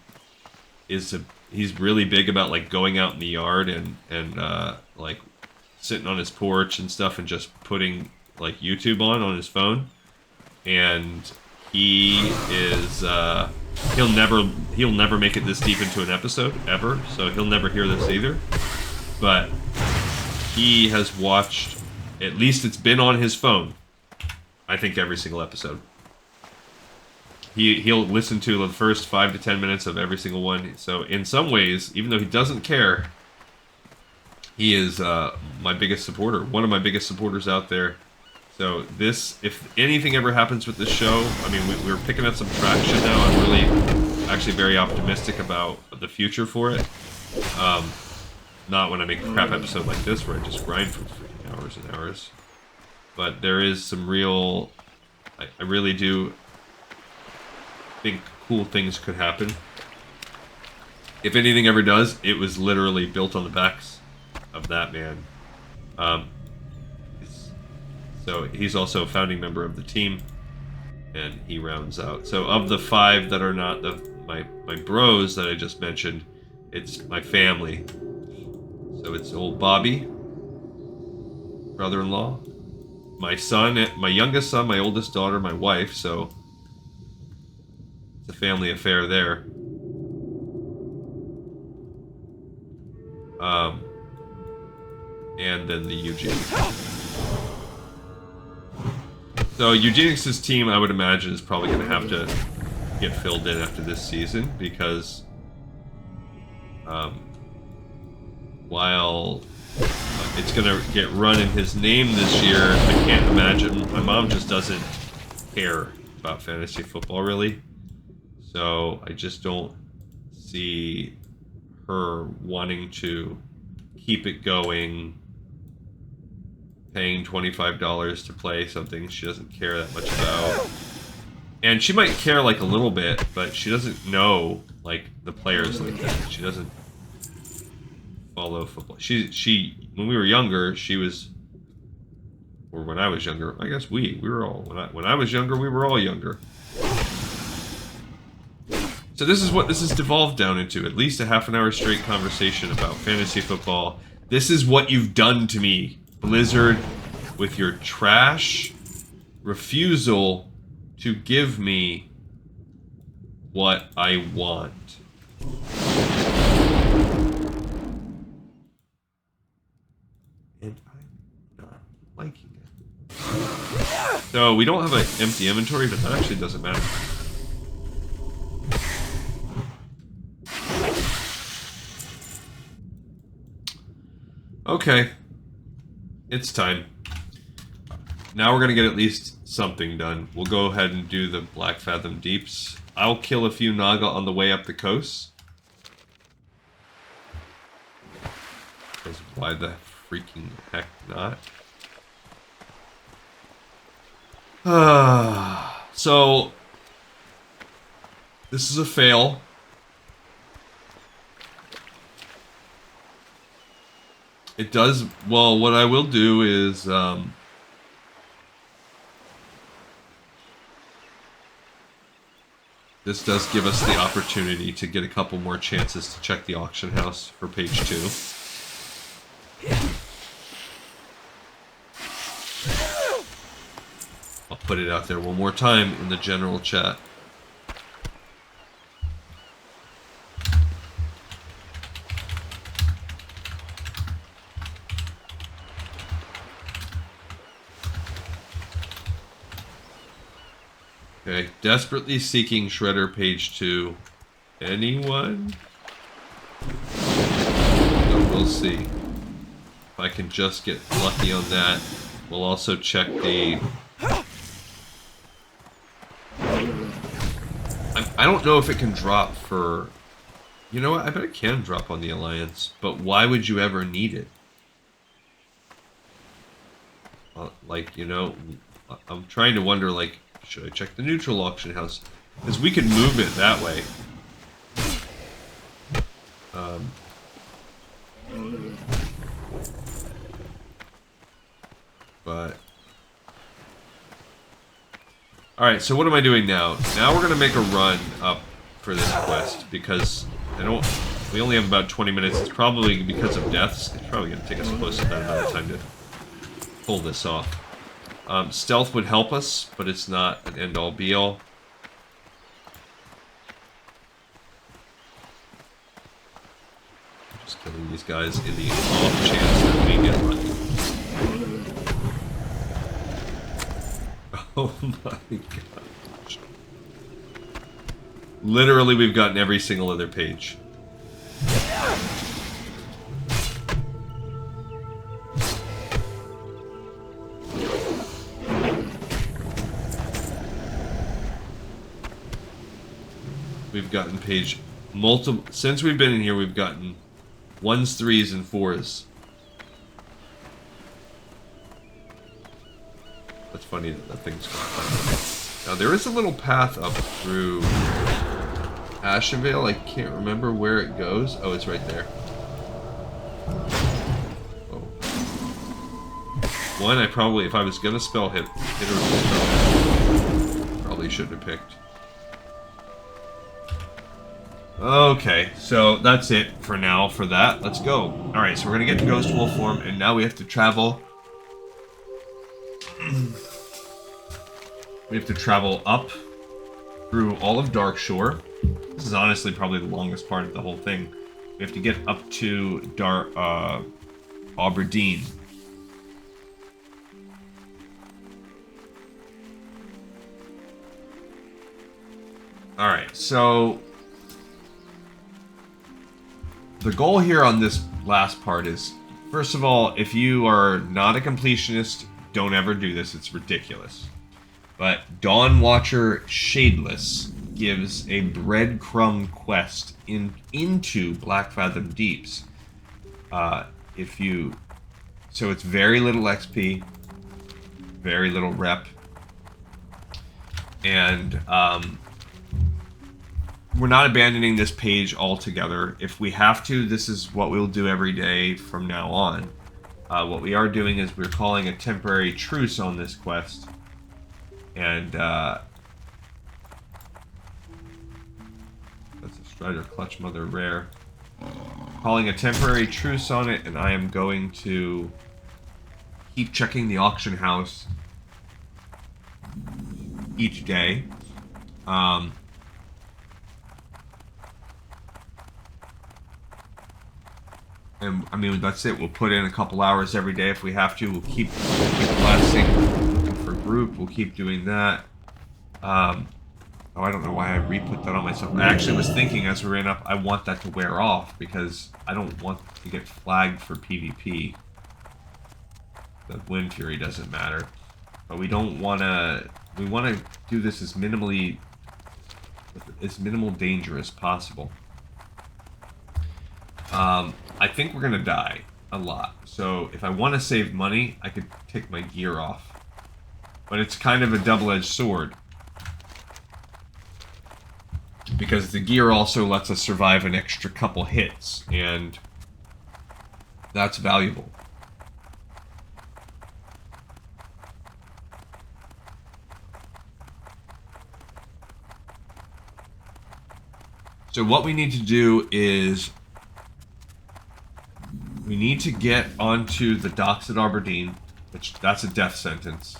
really big about like going out in the yard and like sitting on his porch and stuff and just putting like YouTube on his phone. And he is he'll never make it this deep into an episode ever, so he'll never hear this either. But he has watched, at least it's been on his phone, I think every single episode. He'll listen to the first 5 to 10 minutes of every single one. So in some ways, even though he doesn't care, he is my biggest supporter, one of my biggest supporters out there. So this, if anything ever happens with this show, I mean, we're picking up some traction now. I'm really, actually very optimistic about the future for it. Not when I make a crap episode like this where I just grind for freaking hours and hours. But there is some real, I really do think cool things could happen. If anything ever does, it was literally built on the backs of that man. So he's also a founding member of the team, and he rounds out. So of the 5 that are not my bros that I just mentioned, it's my family. So it's old Bobby, brother-in-law, my son, my youngest son, my oldest daughter, my wife. So it's a family affair there. And then the Eugenics. So Eugenics' team, I would imagine, is probably going to have to get filled in after this season, because while it's going to get run in his name this year, I can't imagine. My mom just doesn't care about fantasy football, really. So I just don't see her wanting to keep it going, paying $25 to play something she doesn't care that much about. And she might care like a little bit, but she doesn't know like the players like that. She doesn't follow football. She when we were younger, she was, or when I was younger, I guess we were all, when I was younger, we were all younger. So this is what this has devolved down into, at least a half an hour straight conversation about fantasy football. This is what you've done to me, Blizzard, with your trash refusal to give me what I want. And I'm not liking it. So we don't have an empty inventory, but that actually doesn't matter. Okay, it's time. Now we're gonna get at least something done. We'll go ahead and do the Black Fathom Deeps. I'll kill a few Naga on the way up the coast. Because why the freaking heck not? So, this is a fail. It does, well, what I will do is, this does give us the opportunity to get a couple more chances to check the auction house for page 2. I'll put it out there one more time in the general chat. Okay, desperately seeking Shredder page 2. Anyone? So we'll see. If I can just get lucky on that. We'll also check the... I don't know if it can drop for... You know what? I bet it can drop on the Alliance. But why would you ever need it? Like, you know... I'm trying to wonder, like... Should I check the neutral auction house? Because we could move it that way. But... Alright, so what am I doing now? Now we're going to make a run up for this quest. Because we only have about 20 minutes. It's probably because of deaths. It's probably going to take us close to that amount of time to pull this off. Stealth would help us, but it's not an end-all be-all. Just killing these guys in the off chance that we get lucky. Oh my gosh. Literally, we've gotten every single other page. We've gotten page multiple... Since we've been in here, we've gotten 1s, 3s, and 4s. That's funny that that thing's gone. Now, there is a little path up through Ashenvale. I can't remember where it goes. Oh, it's right there. Oh. One, I probably... If I was going to spell hit or spell, probably shouldn't have picked. Okay, so that's it for now for that. Let's go. Alright, so we're going to get to Ghost Wolf form, and now we have to travel. We have to travel up through all of Darkshore. This is honestly probably the longest part of the whole thing. We have to get up to Aberdeen. Alright, so... The goal here on this last part is, first of all, if you are not a completionist, don't ever do this. It's ridiculous. But Dawn Watcher Shadeless gives a breadcrumb quest into Blackfathom Deeps. So it's very little XP, very little rep, and we're not abandoning this page altogether. If we have to, this is what we'll do every day from now on. What we are doing is we're calling a temporary truce on this quest. And, that's a Strider Clutch Mother rare. Calling a temporary truce on it, and I am going to keep checking the auction house each day. And, I mean, that's it. We'll put in a couple hours every day if we have to. We'll keep blessing, looking for group. We'll keep doing that. Oh, I don't know why I re-put that on myself. I actually was thinking as we ran up, I want that to wear off because I don't want to get flagged for PvP. The Wind Fury doesn't matter. But we don't want to... We want to do this as minimally with as minimal danger as possible. I think we're gonna die a lot. So if I want to save money, I could take my gear off. But it's kind of a double-edged sword. Because the gear also lets us survive an extra couple hits, and that's valuable. So what we need to do is we need to get onto the docks at Aberdeen, which that's a death sentence.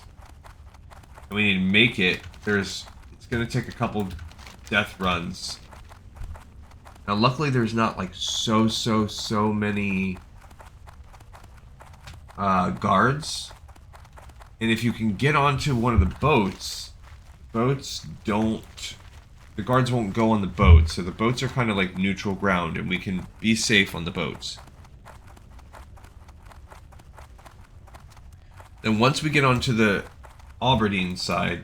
And we need to make it. It's going to take a couple death runs. Now, luckily, there's not like so many guards. And if you can get onto one of the boats don't. The guards won't go on the boats, so the boats are kind of like neutral ground, and we can be safe on the boats. Then once we get onto the Aberdeen side,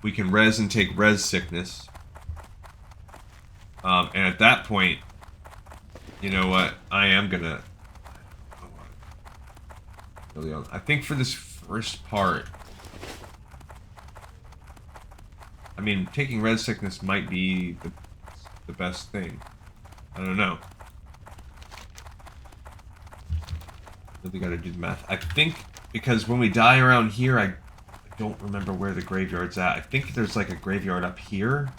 we can res and take res sickness. And at that point, you know what? I am gonna... I think for this first part... I mean, taking res sickness might be the best thing. I don't know. Really gotta do the math. I think because when we die around here, I don't remember where the graveyard's at. I think there's like a graveyard up here,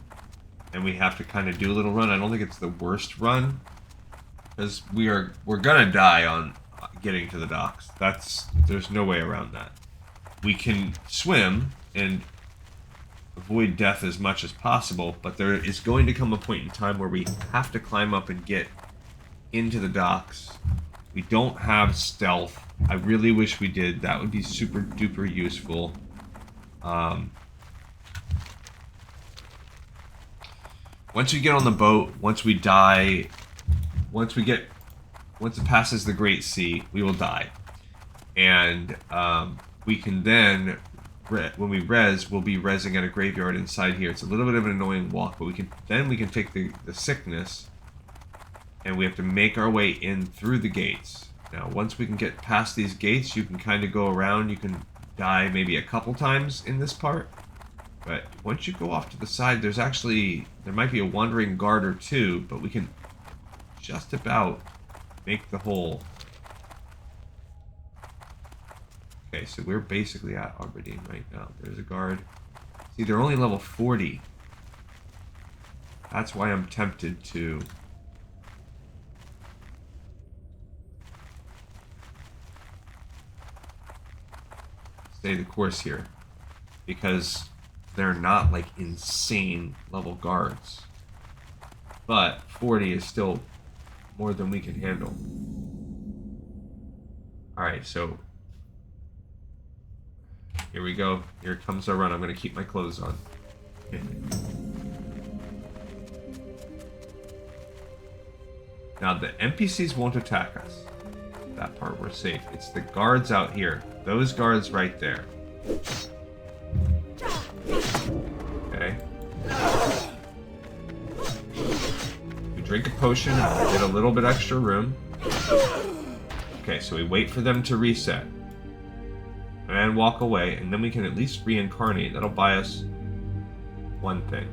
and we have to kind of do a little run. I don't think it's the worst run, because we're gonna die on getting to the docks. There's no way around that. We can swim and avoid death as much as possible, but there is going to come a point in time where we have to climb up and get into the docks. We don't have stealth. I really wish we did. That would be super duper useful. Once we get on the boat, once we die, once it passes the Great Sea, we will die. And we can then, when we res, we'll be resing at a graveyard inside here. It's a little bit of an annoying walk, but we can take the sickness, and we have to make our way in through the gates. Now, once we can get past these gates, you can kind of go around. You can die maybe a couple times in this part. But once you go off to the side, there might be a wandering guard or two, but we can just about make the hole. Okay, so we're basically at Aberdeen right now. There's a guard. See, they're only level 40. That's why I'm tempted to... stay the course here. Because they're not, like, insane level guards. But 40 is still more than we can handle. Alright, so... here we go. Here comes our run. I'm going to keep my clothes on. Now, the NPCs won't attack us. That part we're safe. It's the guards out here. Those guards right there. Okay. We drink a potion, get a little bit extra room. Okay, so we wait for them to reset. And walk away, and then we can at least reincarnate. That'll buy us one thing.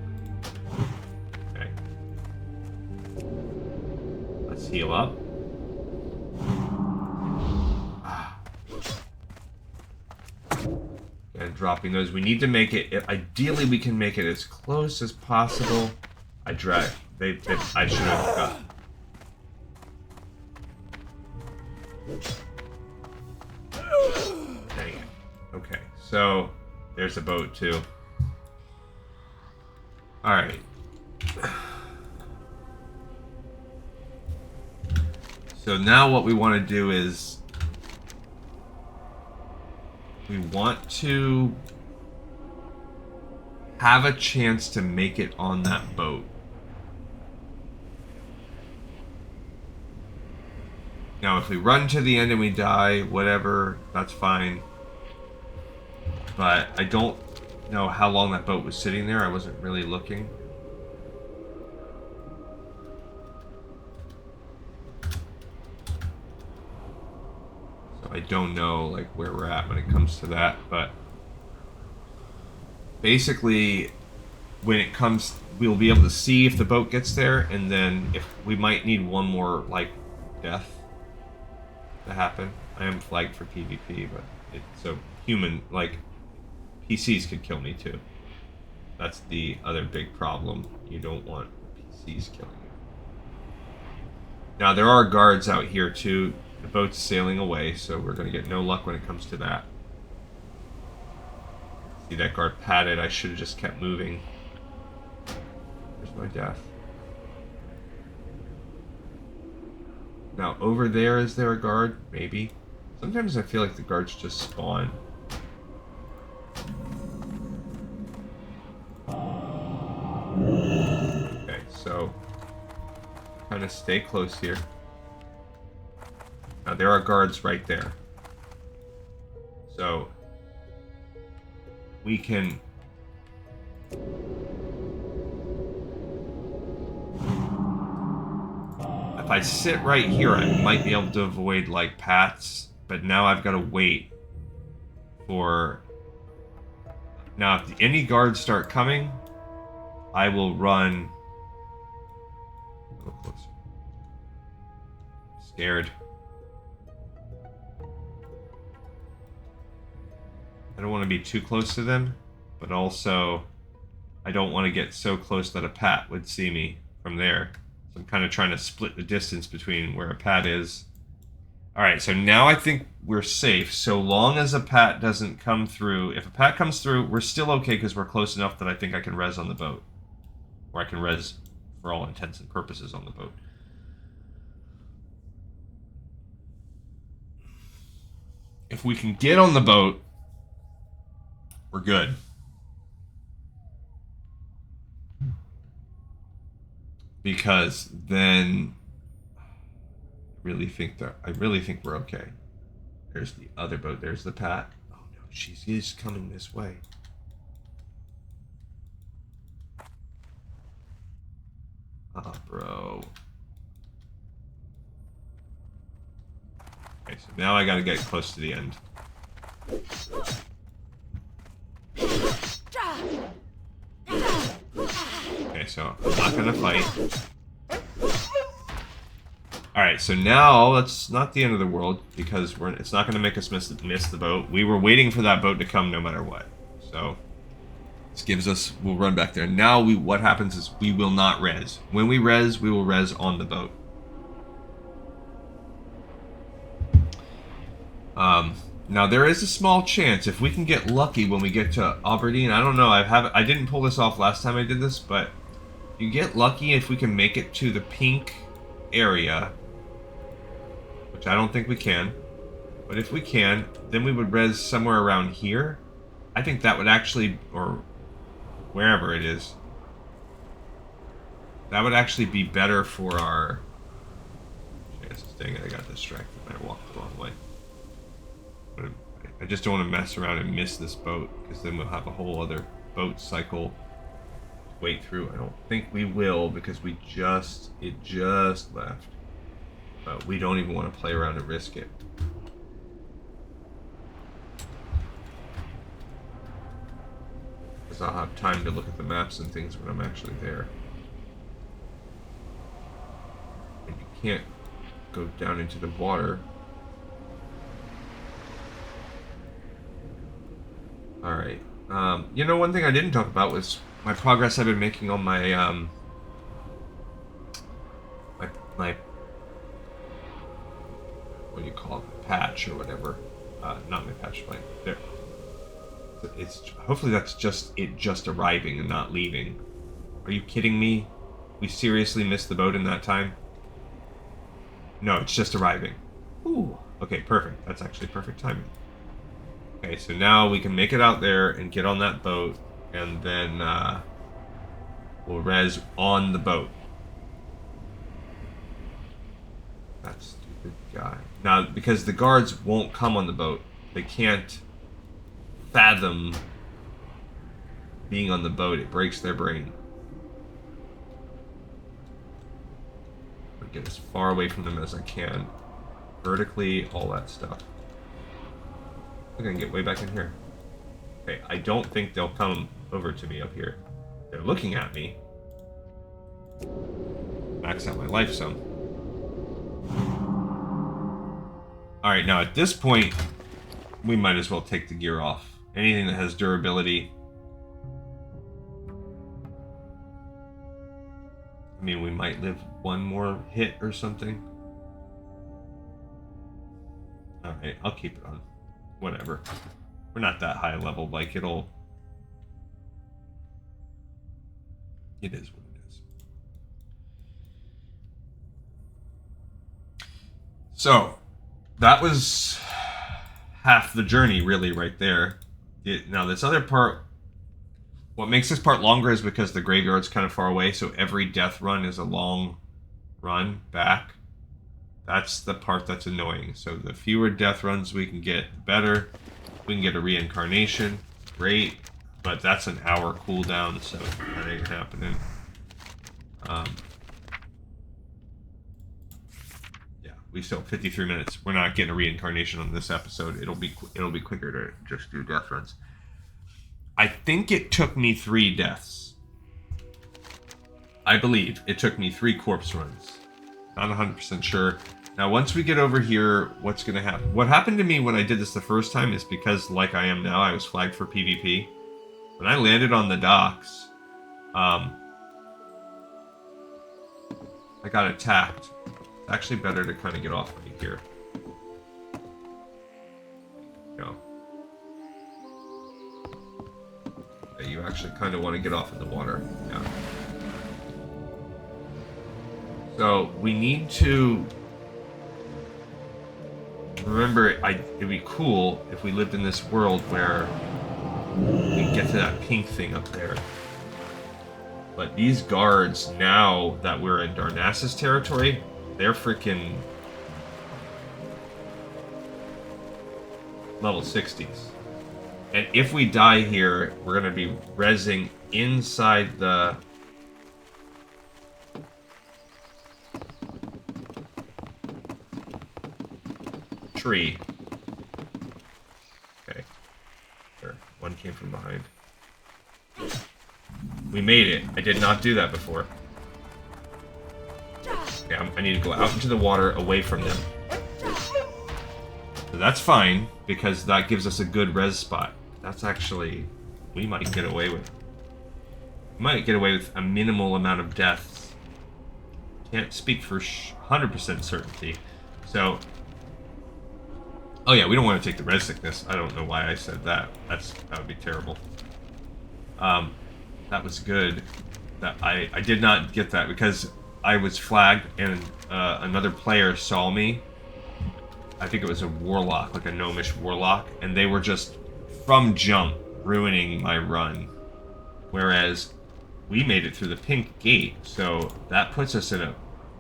Okay. Let's heal up. And dropping those. We need to make it, ideally we can make it as close as possible. I should have got. Dang it. Okay, so there's a boat too. Alright. So now what we want to do is we want to have a chance to make it on that boat. Now, if we run to the end and we die, whatever, that's fine. But I don't know how long that boat was sitting there. I wasn't really looking. So I don't know like where we're at when it comes to that, but basically when it comes, we'll be able to see if the boat gets there, and then if we might need one more like death to happen. I am flagged for PvP, but so human, like PCs could kill me too. That's the other big problem. You don't want PCs killing you. Now there are guards out here too. The boat's sailing away, so we're gonna get no luck when it comes to that. See that guard padded? I should have just kept moving. There's my death. Now over there, is there a guard? Maybe. Sometimes I feel like the guards just spawn. Okay, so kind of stay close here. Now there are guards right there. So we can if I sit right here, I might be able to avoid like paths, but now I've got to wait for... Now if any guards start coming, I will run a little closer. Scared. I don't want to be too close to them, but also I don't want to get so close that a pat would see me from there. So I'm kind of trying to split the distance between where a pat is. Alright, so now I think we're safe, so long as a pat doesn't come through. If a pat comes through, we're still okay because we're close enough that I think I can res on the boat. Or I can res, for all intents and purposes, on the boat. If we can get on the boat, we're good. Because then I really think we're okay. There's the other boat. There's the Pat. Oh no, she is coming this way. Ah, bro. Okay, so now I gotta get close to the end. Okay, so I'm not gonna fight. Alright, so now that's not the end of the world because it's not gonna make us miss the boat. We were waiting for that boat to come no matter what. So this gives us, we'll run back there. Now what happens is we will not res. When we res, we will res on the boat. Now there is a small chance if we can get lucky when we get to Aberdeen. I don't know. I didn't pull this off last time I did this, but you get lucky if we can make it to the pink area, which I don't think we can. But if we can, then we would res somewhere around here. I think that would actually, or wherever it is, that would actually be better for our... Dang it, I got distracted. I walked the wrong way. I just don't want to mess around and miss this boat, because then we'll have a whole other boat cycle to wait through. I don't think we will, because it just left. But we don't even want to play around and risk it. Because I'll have time to look at the maps and things when I'm actually there. And you can't go down into the water. Alright. You know, one thing I didn't talk about was my progress I've been making on my, my what do you call it? Patch or whatever. Not my patch, like, there. Hopefully that's just it just arriving and not leaving. Are you kidding me? We seriously missed the boat in that time? No, it's just arriving. Ooh. Okay, perfect. That's actually perfect timing. Okay, so now we can make it out there and get on that boat, and then we'll res on the boat. That stupid guy. Now, because the guards won't come on the boat, they can't fathom being on the boat. It breaks their brain. I'll get as far away from them as I can. Vertically, all that stuff. I can get way back in here. Okay, I don't think they'll come over to me up here. They're looking at me. Max out my life some. Alright, now at this point, we might as well take the gear off. Anything that has durability. I mean, we might live one more hit or something. Alright, I'll keep it on. Whatever. We're not that high level, like it'll... It is what it is. So, that was half the journey, really, right there. Now, this other part... What makes this part longer is because the graveyard's kind of far away, so every death run is a long run back. That's the part that's annoying. So the fewer death runs we can get, the better. We can get a reincarnation, great. But that's an hour cooldown, so that ain't happening. Yeah, we still have 53 minutes. We're not getting a reincarnation on this episode. It'll be quicker to just do death runs. I think it took me 3 deaths. I believe it took me 3 corpse runs. Not 100% sure. Now, once we get over here, what's going to happen? What happened to me when I did this the first time is because, like I am now, I was flagged for PvP. When I landed on the docks, I got attacked. It's actually better to kind of get off right here. Go. Okay, you actually kind of want to get off in the water. Yeah. So, we need to... Remember, it'd be cool if we lived in this world where we get to that pink thing up there. But these guards, now that we're in Darnassus territory, they're freaking level 60s. And if we die here, we're going to be rezzing inside the... tree. Okay. There. One came from behind. We made it. I did not do that before. Okay, I need to go out into the water away from them. So that's fine, because that gives us a good res spot. That's actually... We might get away with... We might get away with a minimal amount of deaths. Can't speak for 100% certainty. So... Oh yeah, we don't want to take the res sickness. I don't know why I said that. That would be terrible. That was good. That I did not get that because I was flagged and another player saw me. I think it was a warlock, like a gnomish warlock, and they were just from jump ruining my run. Whereas we made it through the pink gate, so that puts us in a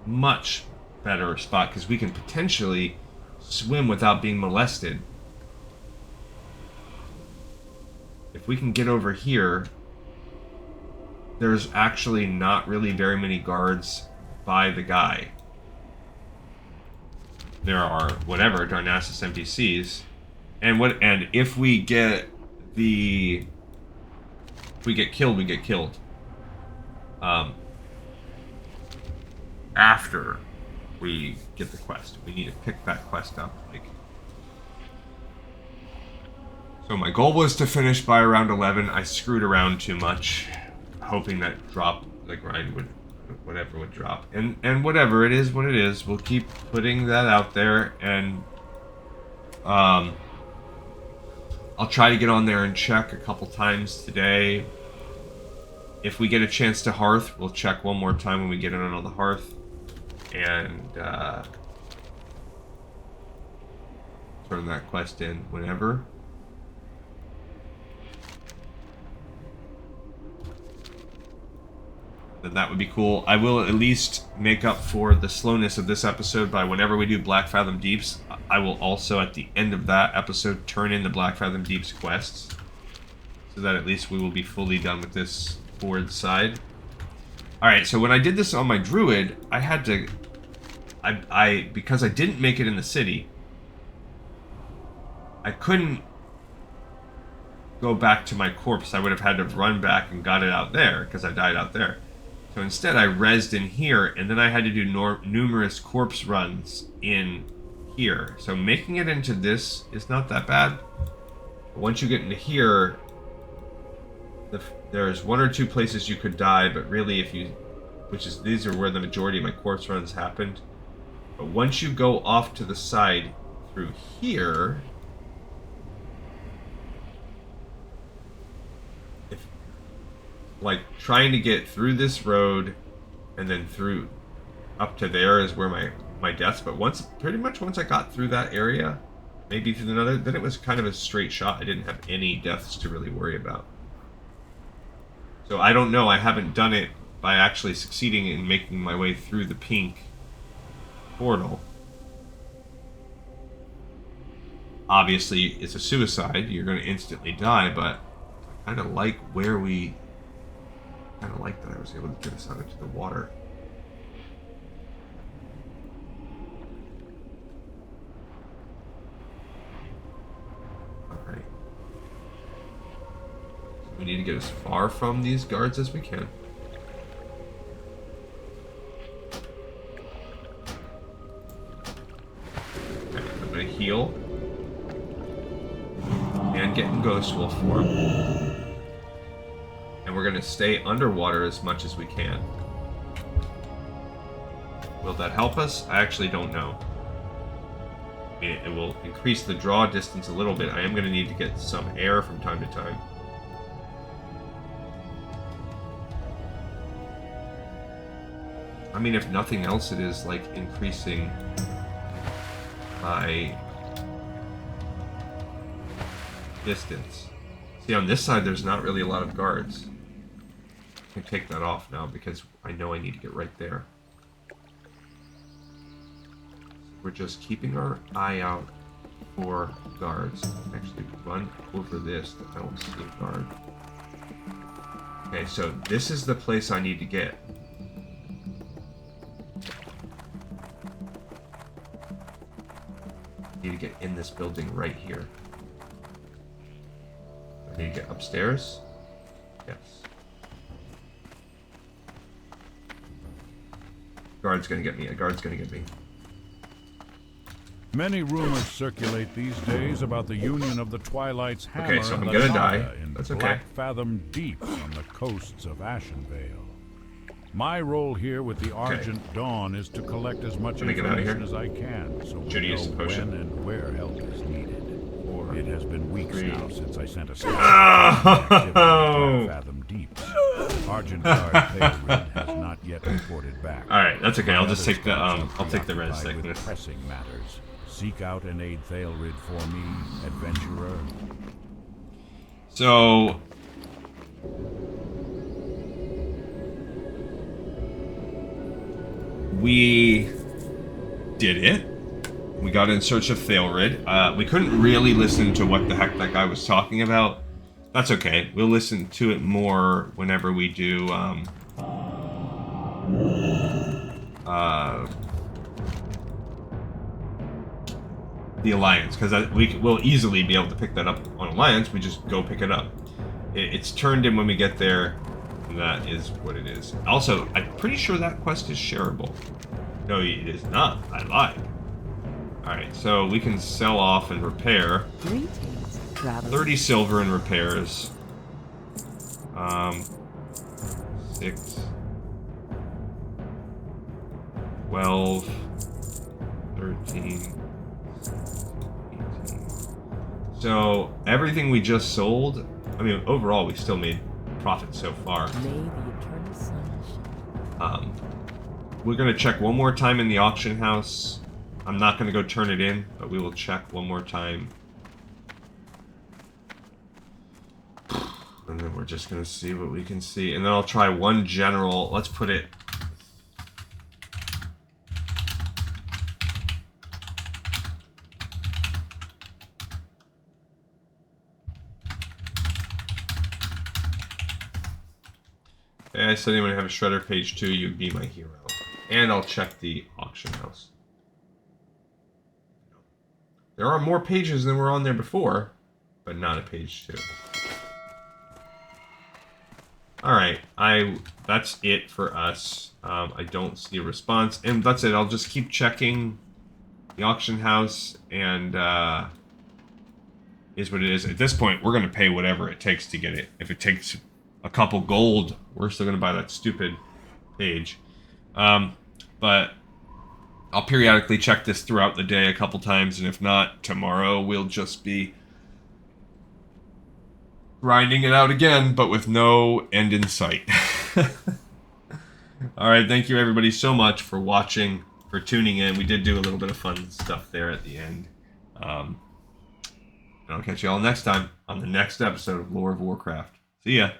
much better spot because we can potentially swim without being molested. If we can get over here, there's actually not really very many guards by the guy. There are whatever Darnassus NPCs, and if we get killed, we get killed. After we get the quest. We need to pick that quest up. So my goal was to finish by around 11. I screwed around too much, hoping that the grind would, whatever would drop. And whatever, it is what it is. We'll keep putting that out there, and I'll try to get on there and check a couple times today. If we get a chance to Hearth, we'll check one more time when we get in on the Hearth. And turn that quest in whenever. Then that would be cool. I will at least make up for the slowness of this episode by whenever we do Black Fathom Deeps. I will also, at the end of that episode, turn in the Black Fathom Deeps quests. so that at least we will be fully done with this forward side. Alright, so when I did this on my druid, I had to... because I didn't make it in the city, I couldn't go back to my corpse. I would have had to run back and got it out there, because I died out there. So instead I rezzed in here, and then I had to do numerous corpse runs in here. So making it into this is not that bad. But once you get into here, there's one or two places you could die, but really if you... these are where the majority of my corpse runs happened. But once you go off to the side through here... like trying to get through this road and then through up to there is where my deaths, but pretty much once I got through that area, maybe through another, then it was kind of a straight shot. I didn't have any deaths to really worry about. So I don't know, I haven't done it by actually succeeding in making my way through the pink portal. Obviously it's a suicide, you're going to instantly die, but I kind of like where we... I kind of like that I was able to get us out into the water. Alright. We need to get as far from these guards as we can. Okay, I'm going to heal. And get in Ghost Wolf form. And we're going to stay underwater as much as we can. Will that help us? I actually don't know. I mean, it will increase the draw distance a little bit. I am going to need to get some air from time to time. I mean, if nothing else, it is like increasing my distance. See, on this side, there's not really a lot of guards. I can take that off now because I know I need to get right there. We're just keeping our eye out for guards. Actually, run over this. I don't see a guard. Okay, so this is the place I need to get. I need to get in this building right here. I need to get upstairs. Yes. Guard's gonna get me. A guard's gonna get me. Many rumors circulate these days about the union of the Twilight's Hammer Okay, so I'm and gonna the die. Naya in That's okay. Black Fathom Deep on the coasts of Ashenvale. My role here with the Argent Dawn is to collect as much Let me get out of here. information as I can, so Should we use know the potion. when and where help is needed. It has been weeks now since I sent a scout to Oh! Black Fathom Deep. Argent Guard Foulweald has not yet reported back. All right, that's okay. I'll just take the Others I'll take the res preoccupied with sickness. pressing matters. Seek out and aid Foulweald for me, adventurer. So we did it. We got in search of Foulweald. We couldn't really listen to what the heck that guy was talking about. That's okay. We'll listen to it more whenever we do the Alliance, because we'll easily be able to pick that up on Alliance. We just go pick it up. It's turned in when we get there, and that is what it is. Also, I'm pretty sure that quest is shareable. No, it is not. I lied. Alright, so we can sell off and repair. Greetings, traveler. 30 silver in repairs. 6, 12, 13, 18. So everything we just sold, I mean, overall we still made profit so far. May the eternal sun shine. We're gonna check one more time in the auction house. I'm not gonna go turn it in, but we will check one more time. And then we're just gonna see what we can see. And then I'll try one general. Let's put it... Okay, I said anyone have a shredder page 2, you'd be my hero. And I'll check the auction house. There are more pages than were on there before, but not a page 2. Alright, that's it for us. I don't see a response, and that's it. I'll just keep checking the auction house, and is what it is. At this point, we're going to pay whatever it takes to get it. If it takes a couple gold, we're still going to buy that stupid page. But I'll periodically check this throughout the day a couple times, and if not, tomorrow we'll just be grinding it out again, but with no end in sight. Alright, thank you everybody so much for watching, for tuning in. We did do a little bit of fun stuff there at the end. And I'll catch you all next time on the next episode of Lore of Warcraft. See ya!